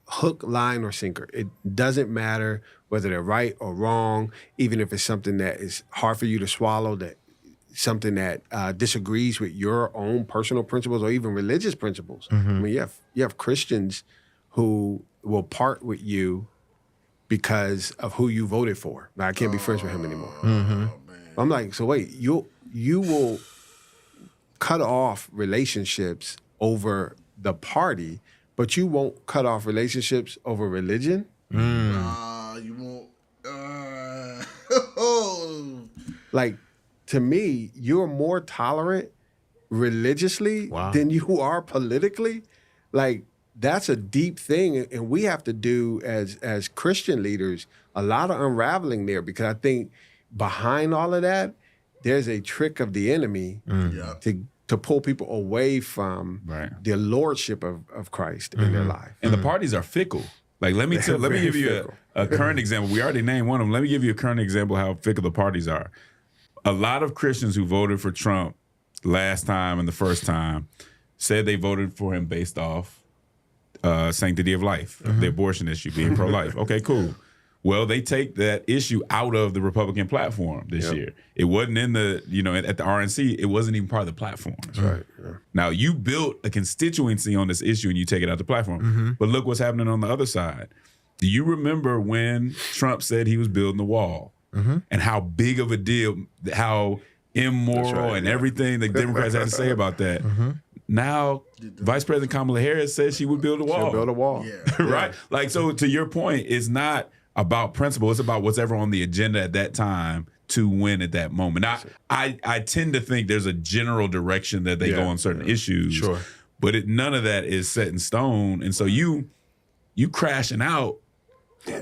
Hook, line, or sinker. It doesn't matter whether they're right or wrong, even if it's something that is hard for you to swallow, that something that disagrees with your own personal principles or even religious principles. I mean, you have Christians who will part with you because of who you voted for. Like, I can't be friends with him anymore. I'm like, so wait, you will cut off relationships over the party, but you won't cut off relationships over religion? You won't. Like, to me, you're more tolerant religiously than you are politically. Like, that's a deep thing, and we have to do as Christian leaders a lot of unraveling there, because I think behind all of that, there's a trick of the enemy to pull people away from the lordship of Christ in their life. And the parties are fickle. Like, let me give you a current example. We already named one of them. Let me give you a current example of how fickle the parties are. A lot of Christians who voted for Trump last time and the first time said they voted for him based off sanctity of life, the abortion issue, being pro-life. Okay, cool. Well, they take that issue out of the Republican platform this year. It wasn't in the, at the RNC, it wasn't even part of the platform. That's right. Yeah. Now, you built a constituency on this issue and you take it out the platform. But look what's happening on the other side. Do you remember when Trump said he was building the wall and how big of a deal, how immoral and everything the Democrats had to say about that? Now, Vice President Kamala Harris said she would build a wall. She'll build a wall. Right? Like, so to your point, it's not about principle. It's about what's ever on the agenda at that time to win at that moment. Now, I tend to think there's a general direction that they go on certain issues. But none of that is set in stone. And so you crashing out,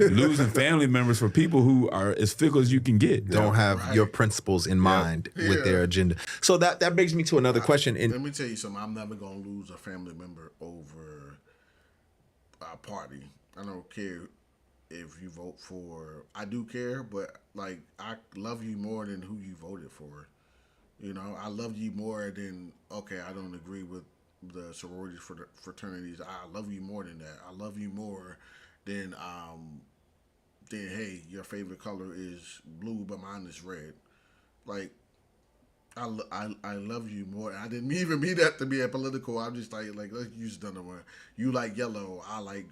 losing family members for people who are as fickle as you can get. Don't have your principles in mind with their agenda. So that brings me to another question. Let me tell you something. I'm never going to lose a family member over a party. I don't care if you vote for. I do care, but like, I love you more than who you voted for. I love you more than, okay, I don't agree with the sororities for the fraternities. I love you more than that. I love you more than hey, your favorite color is blue, but mine is red. Like, I love you more. I didn't even mean that to be a political. I'm just like let's use another one. You like yellow, I like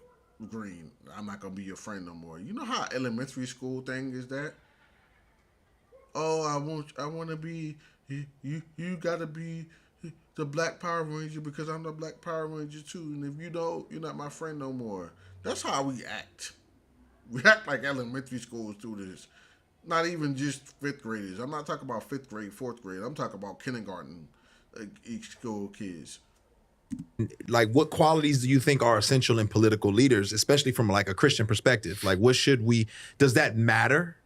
green. I'm not gonna be your friend no more. You know how elementary school thing is that? Oh, I want to be you gotta be the Black Power Ranger because I'm the Black Power Ranger too. And if you don't, you're not my friend no more. That's how we act. We act like elementary schools do this. Not even just 5th graders. I'm not talking about 5th grade, 4th grade. I'm talking about kindergarten, each school kids. Like, what qualities do you think are essential in political leaders, especially from like a Christian perspective? Like, does that matter?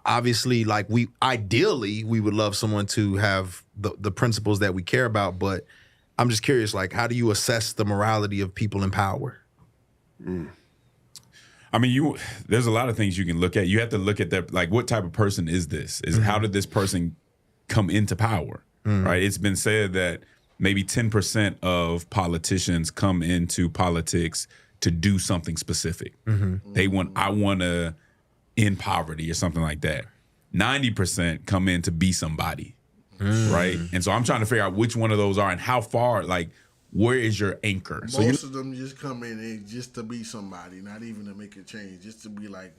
Obviously, like, ideally we would love someone to have the principles that we care about, but I'm just curious, like, how do you assess the morality of people in power? I mean, there's a lot of things you can look at. You have to look at that, like, what type of person is this? How did this person come into power? Right? It's been said that maybe 10% of politicians come into politics to do something specific. I want to end poverty or something like that. 90% come in to be somebody, right? And so I'm trying to figure out which one of those are and how far, like, where is your anchor? Most of them just come in just to be somebody, not even to make a change, just to be like,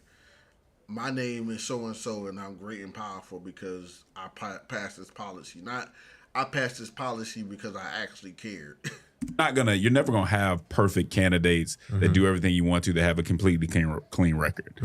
my name is so-and-so and I'm great and powerful because I passed this policy. Not, I passed this policy because I actually cared. You're never gonna have perfect candidates that do everything you want to that have a completely clean record.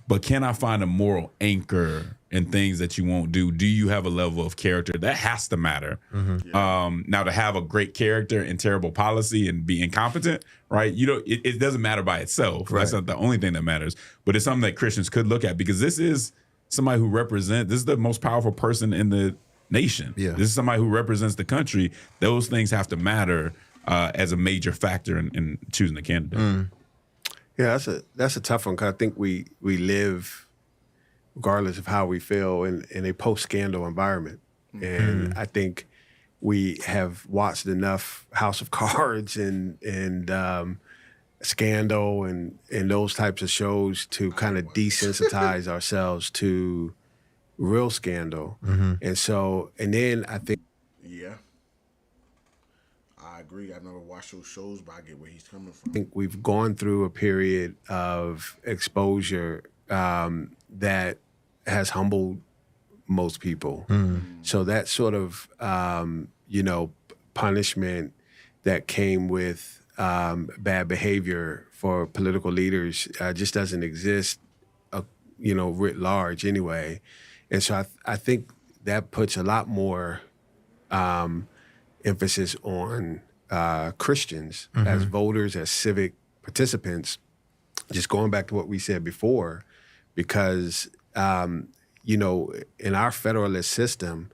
but can I find a moral anchor in things that you won't do? Do you have a level of character? That has to matter. Now, to have a great character and terrible policy and be incompetent, right? It doesn't matter by itself. Right. That's not the only thing that matters. But it's something that Christians could look at, because this is somebody who this is the most powerful person in the nation. Yeah. This is somebody who represents the country. Those things have to matter as a major factor in choosing a candidate. Yeah, that's a tough one, because I think we live, regardless of how we feel, in a post-scandal environment. And I think we have watched enough House of Cards and Scandal and those types of shows to kind of desensitize ourselves to real scandal. And then I think... Yeah. I agree. I never watched those shows, but I get where he's coming from. I think we've gone through a period of exposure that has humbled most people. So that sort of, punishment that came with bad behavior for political leaders just doesn't exist, writ large anyway. And so I think that puts a lot more emphasis on Christians as voters, as civic participants, just going back to what we said before, because, in our federalist system,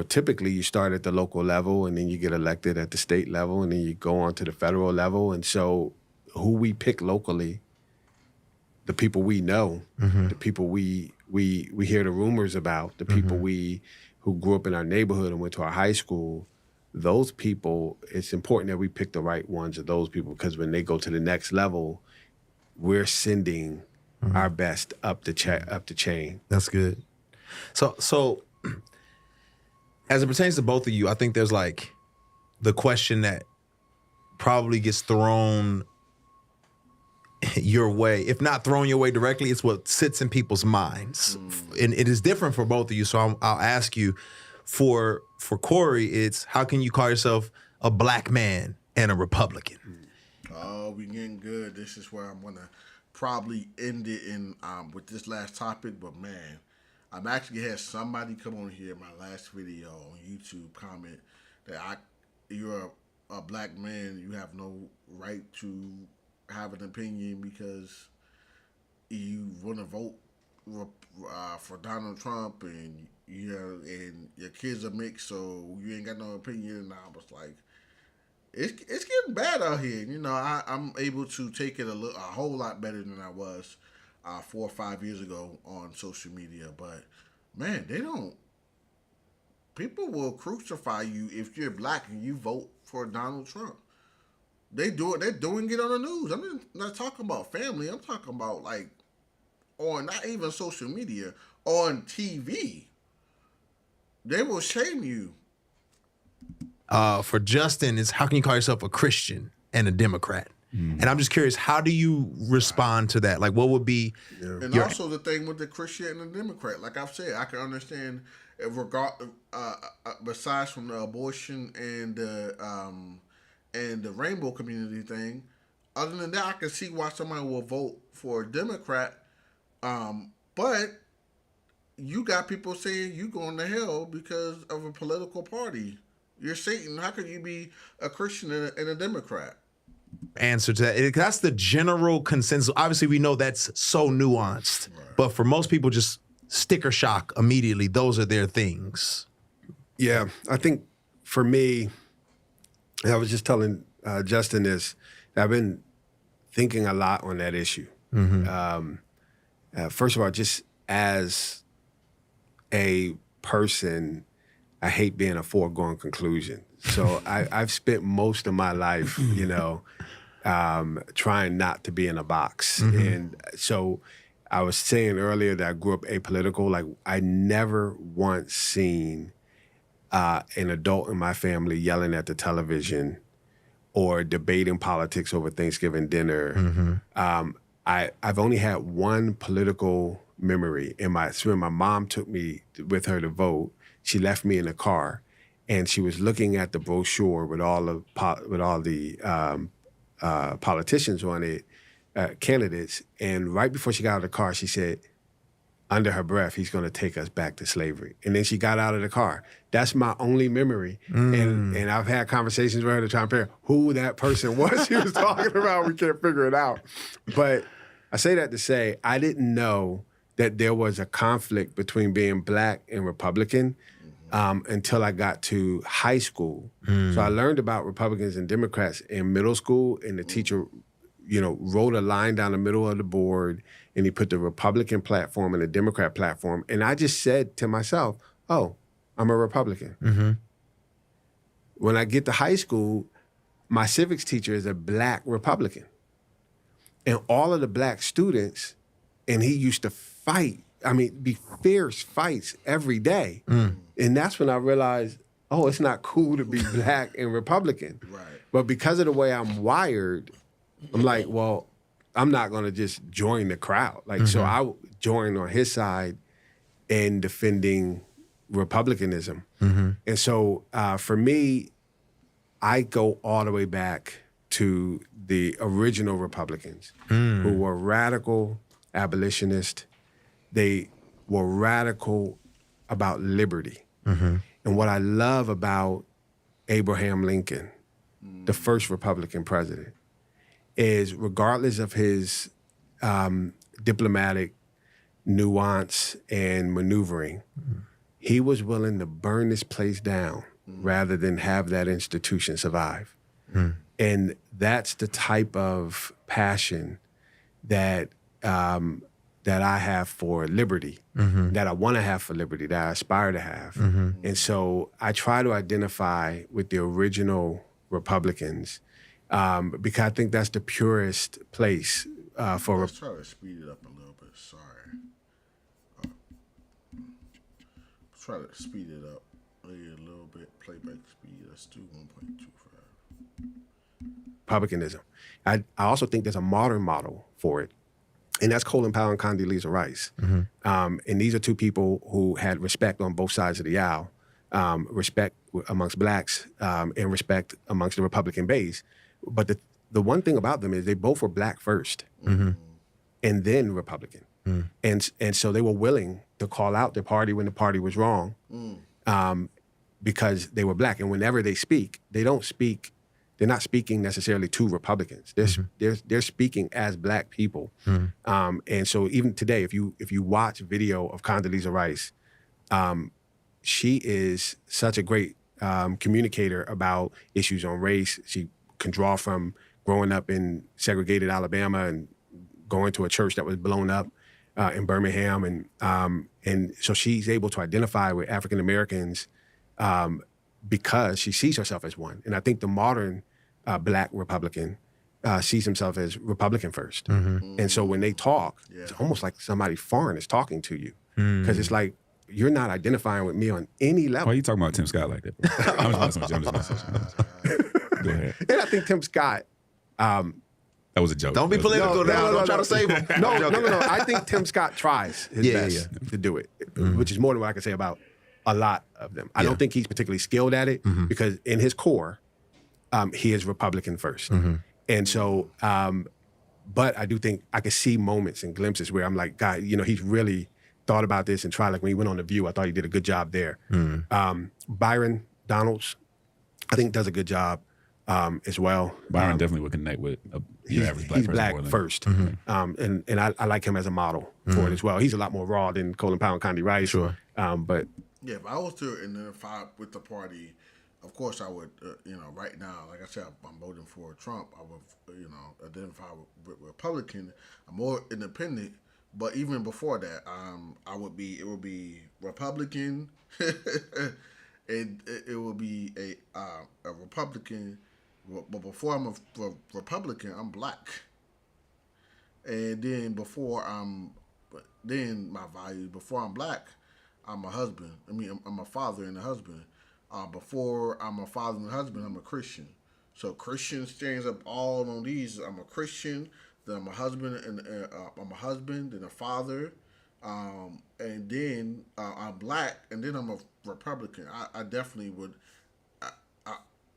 typically you start at the local level and then you get elected at the state level and then you go on to the federal level. And so who we pick locally, the people we know, the people we hear the rumors about, the people who grew up in our neighborhood and went to our high school, those people, it's important that we pick the right ones of those people, because when they go to the next level, we're sending our best up the chain. That's good. So as it pertains to both of you, I think there's like the question that probably gets thrown your way. If not thrown your way directly, it's what sits in people's minds. And it is different for both of you. So I'll ask you, for Corey, it's how can you call yourself a black man and a Republican? Oh, we getting good. This is where I'm gonna probably end it in with this last topic. But man, I've actually had somebody come on here in my last video on YouTube comment that you're a black man, you have no right to have an opinion because you want to vote for Donald Trump, and and your kids are mixed, so you ain't got no opinion. And I was like, it's getting bad out here. I'm able to take it a whole lot better than I was 4 or 5 years ago on social media. But man, people will crucify you if you're black and you vote for Donald Trump. They're doing it on the news. I'm not talking about family. I'm talking about on not even social media, on TV. They will shame you. For Justin, is how can you call yourself a Christian and a Democrat? And I'm just curious, how do you respond to that? Like, what would be? And also the thing with the Christian and the Democrat, like I've said, I can understand besides from the abortion and the rainbow community thing. Other than that, I can see why somebody will vote for a Democrat. But you got people saying you going to hell because of a political party. You're Satan. How could you be a Christian and a Democrat? Answer to that. That's the general consensus. Obviously, we know that's so nuanced. Right. But for most people, just sticker shock immediately. Those are their things. Yeah, I think for me, I was just telling Justin this, I've been thinking a lot on that issue. First of all, just as a person, I hate being a foregone conclusion. So I've spent most of my life, trying not to be in a box. And so I was saying earlier that I grew up apolitical. Like, I never once seen an adult in my family yelling at the television or debating politics over Thanksgiving dinner. I've only had one political memory. When my mom took me with her to vote, she left me in the car, and she was looking at the brochure with all the politicians on it. candidates. And right before she got out of the car, she said, under her breath, he's going to take us back to slavery. And then she got out of the car. That's my only memory. And I've had conversations with her to try and figure out who that person was she was talking about. We can't figure it out. But I say that to say, I didn't know that there was a conflict between being black and Republican until I got to high school. So I learned about Republicans and Democrats in middle school, and the teacher, wrote a line down the middle of the board, and he put the Republican platform and the Democrat platform. And I just said to myself, oh, I'm a Republican. When I get to high school, my civics teacher is a black Republican. And all of the black students, and he used to fight, be fierce fights every day. And that's when I realized, oh, it's not cool to be black and Republican. Right. But because of the way I'm wired, I'm like, well, I'm not going to just join the crowd. So I joined on his side in defending Republicanism. And so for me, I go all the way back to the original Republicans who were radical abolitionists. They were radical about liberty. And what I love about Abraham Lincoln, the first Republican president, is regardless of his diplomatic nuance and maneuvering, he was willing to burn this place down rather than have that institution survive. And that's the type of passion that that I have for liberty, that I want to have for liberty, that I aspire to have. And so I try to identify with the original Republicans because I think that's the purest place for. Let's try to speed it up a little bit. Sorry. Try to speed it up a little bit. Playback speed. Let's do 1.25. Republicanism. I also think there's a modern model for it. And that's Colin Powell and Condoleezza Rice. And these are two people who had respect on both sides of the aisle, respect amongst blacks and respect amongst the Republican base. But the one thing about them is they both were black first and then Republican. And so they were willing to call out their party when the party was wrong because they were black. And whenever they speak, they're not speaking necessarily to Republicans. They're speaking as black people. And so even today, if you watch video of Condoleezza Rice, she is such a great communicator about issues on race. She can draw from growing up in segregated Alabama and going to a church that was blown up in Birmingham. And so she's able to identify with African Americans because she sees herself as one. And I think the modern black Republican sees himself as Republican first. And so when they talk, it's almost like somebody foreign is talking to you. Because it's like, you're not identifying with me on any level. Why are you talking about Tim Scott like that, bro? I'm just messing with you. Go ahead. And I think Tim Scott... that was a joke. Don't be political now. Don't try to save him. No. I think Tim Scott tries his best to do it, which is more than what I can say about a lot of them. I don't think he's particularly skilled at it because in his core, he is Republican first. And so, but I do think I could see moments and glimpses where I'm like, God, he's really thought about this and tried. Like when he went on The View, I thought he did a good job there. Byron Donalds, I think does a good job as well. Byron definitely would connect with your average black he's person. Black first. And I like him as a model for it as well. He's a lot more raw than Colin Powell and Condi Rice. Sure. But yeah, if I was to identify with the party, of course I would, right now, like I said, I'm voting for Trump. I would, identify with Republican. I'm more independent. But even before that, it would be Republican. It would be a Republican. But before I'm a Republican, I'm black. And then then my values, before I'm black, I'm a husband. I'm a father and a husband. Before I'm a father and a husband, I'm a Christian. So Christian stands up all on these. I'm a Christian, then I'm a husband, and I'm a husband, then a father, and then I'm black, and then I'm a Republican. I definitely would.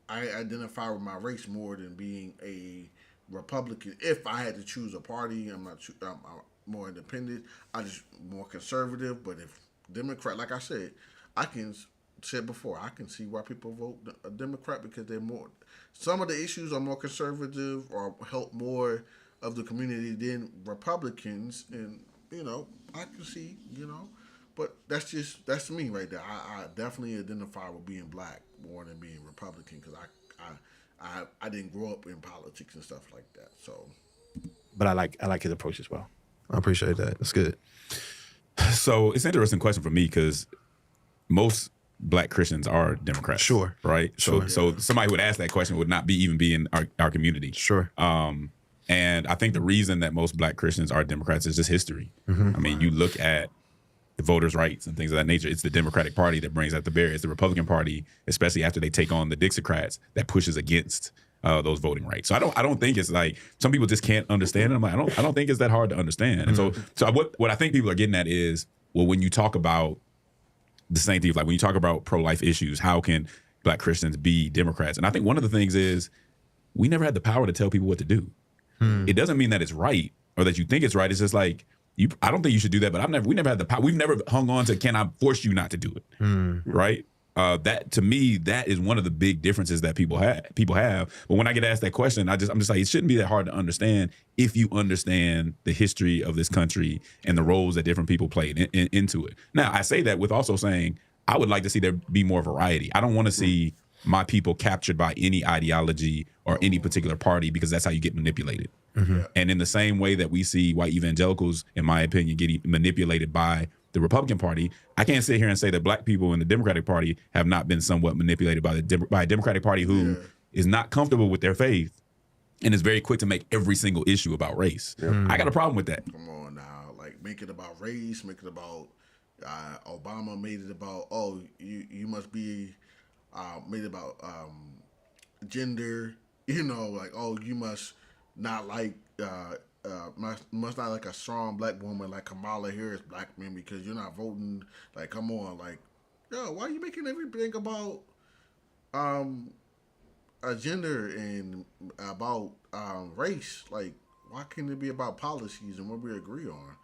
I identify with my race more than being a Republican. If I had to choose a party, I'm more independent. I just more conservative. But if Democrat, like I said, I can said before, I can see why people vote a Democrat because they're more. Some of the issues are more conservative or help more of the community than Republicans, and I can see, but that's me right there. I definitely identify with being black more than being Republican because I didn't grow up in politics and stuff like that. So, But I like his approach as well. I appreciate that. That's good. So it's an interesting question for me because most black Christians are Democrats. Sure. Right? Sure. So somebody who would ask that question would not even be in our community. Sure. And I think the reason that most black Christians are Democrats is just history. I mean, you look at the voters' rights and things of that nature. It's the Democratic Party that brings out the barriers. The Republican Party, especially after they take on the Dixiecrats, that pushes against those voting rights. So I don't think it's like some people just can't understand it. I'm like, I don't think it's that hard to understand. And so what I think people are getting at is, well, when you talk about the same thing, like when you talk about pro-life issues, how can black Christians be Democrats? And I think one of the things is we never had the power to tell people what to do. It doesn't mean that it's right or that you think it's right. It's just like, I don't think you should do that, but we never had the power. We've never hung on to, can I force you not to do it? Right? That to me, that is one of the big differences that people have. But when I get asked that question, I'm just like, it shouldn't be that hard to understand if you understand the history of this country and the roles that different people played into it. Now, I say that with also saying I would like to see there be more variety. I don't want to see my people captured by any ideology or any particular party because that's how you get manipulated. And in the same way that we see white evangelicals, in my opinion, get manipulated by the Republican Party, I can't sit here and say that black people in the Democratic Party have not been somewhat manipulated by a Democratic Party who is not comfortable with their faith and is very quick to make every single issue about race. I got a problem with that. Come on now, like make it about race, make it about Obama made it about you must be made it about gender, like you must not like must not like a strong black woman like Kamala Harris black men because you're not voting. Like, come on, like, yo, why are you making everything about gender and about race? Like, why can't it be about policies and what we agree on?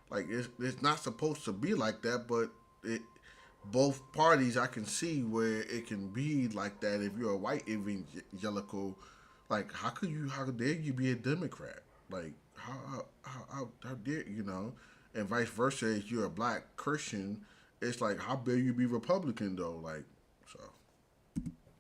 Like, it's not supposed to be like that, but both parties I can see where it can be like that if you're a white evangelical. Like, how dare you be a Democrat? Like, how dare and vice versa. If you're a black Christian, it's like, how dare you be Republican though? Like, so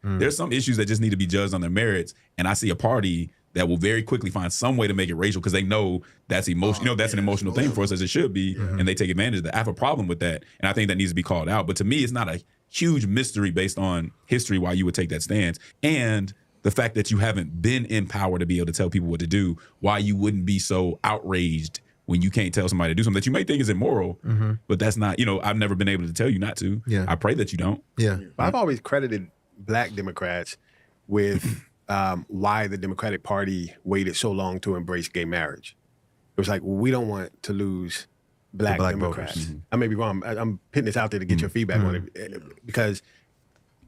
there's some issues that just need to be judged on their merits, and I see a party that will very quickly find some way to make it racial because they know that's emotional. That's an emotional thing for us, as it should be, and they take advantage of that. I have a problem with that, and I think that needs to be called out. But to me, it's not a huge mystery based on history why you would take that stance, and the fact that you haven't been in power to be able to tell people what to do, why you wouldn't be so outraged when you can't tell somebody to do something that you may think is immoral, but that's not, I've never been able to tell you not to. Yeah. I pray that you don't. Yeah. But I've always credited black Democrats with why the Democratic Party waited so long to embrace gay marriage. It was like, well, we don't want to lose black Democrats. voters. I may be wrong. I'm putting this out there to get your feedback on it because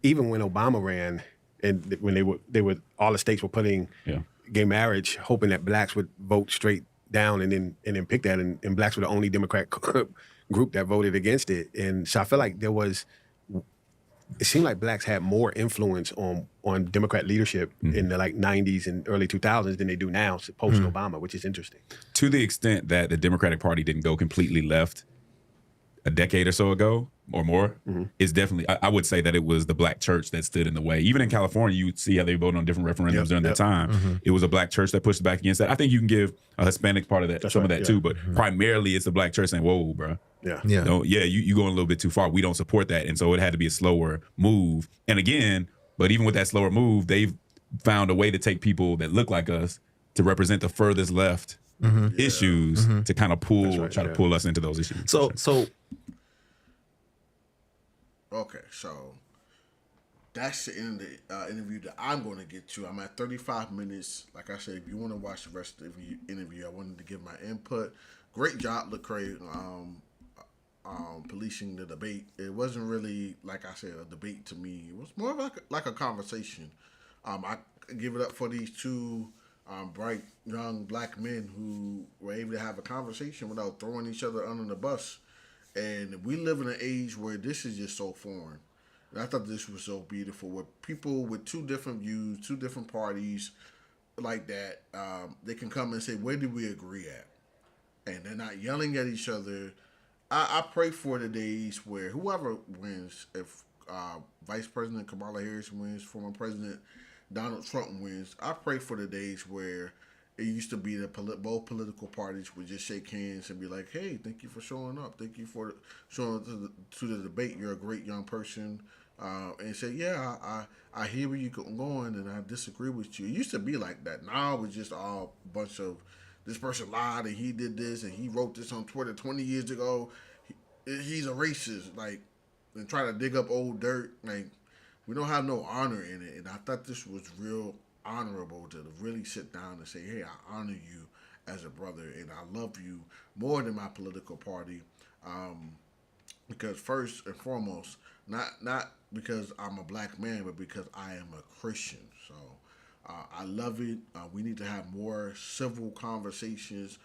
even when Obama ran, and when they were all the states were putting gay marriage, hoping that blacks would vote straight down and then pick that, and blacks were the only Democrat group that voted against it. And so I feel like it seemed like blacks had more influence on Democrat leadership in the 90s and early 2000s than they do now post Obama, which is interesting. To the extent that the Democratic Party didn't go completely left a decade or so ago or more, is definitely, I would say that it was the black church that stood in the way. Even in California, you would see how they voted on different referendums during that time. It was a black church that pushed back against that. I think you can give a Hispanic part of that, of that too, but primarily it's the black church saying, whoa, bro. Yeah. You going a little bit too far. We don't support that. And so it had to be a slower move. And again, but even with that slower move, they've found a way to take people that look like us to represent the furthest left issues to kind of try to pull us into those issues. So okay, so that's the end of the interview that I'm going to get to. I'm at 35 minutes. Like I said, if you want to watch the rest of the interview, I wanted to give my input. Great job, Lecrae, policing the debate. It wasn't really, like I said, a debate to me. It was more of like a conversation. I give it up for these two bright young black men who were able to have a conversation without throwing each other under the bus. And we live in an age where this is just so foreign. And I thought this was so beautiful, where people with two different views, two different parties like that, they can come and say, where did we agree at? And they're not yelling at each other. I pray for the days where whoever wins, if Vice President Kamala Harris wins, former President Donald Trump wins, I pray for the days where it used to be that both political parties would just shake hands and be like, hey, thank you for showing up. Thank you for showing up to the debate. You're a great young person. And say, yeah, I hear where you're going and I disagree with you. It used to be like that. Now it's just all a bunch of this person lied and he did this and he wrote this on Twitter 20 years ago. He's a racist. Like, and try to dig up old dirt. Like, we don't have no honor in it. And I thought this was real honorable to really sit down and say, hey, I honor you as a brother and I love you more than my political party. Because first and foremost, not because I'm a black man, but because I am a Christian. So I love it. We need to have more civil conversations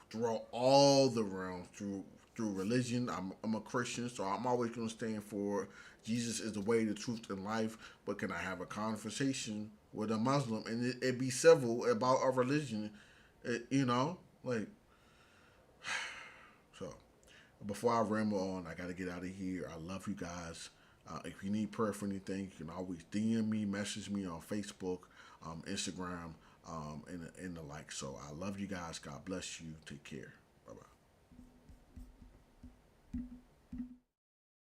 throughout all the realms, through religion. I'm a Christian, so I'm always going to stand for Jesus is the way, the truth, and life. But can I have a conversation with a Muslim and it be civil about our religion? Like, so. Before I ramble on, I got to get out of here. I love you guys. If you need prayer for anything, you can always DM me, message me on Facebook, Instagram, and the like. So I love you guys. God bless you. Take care.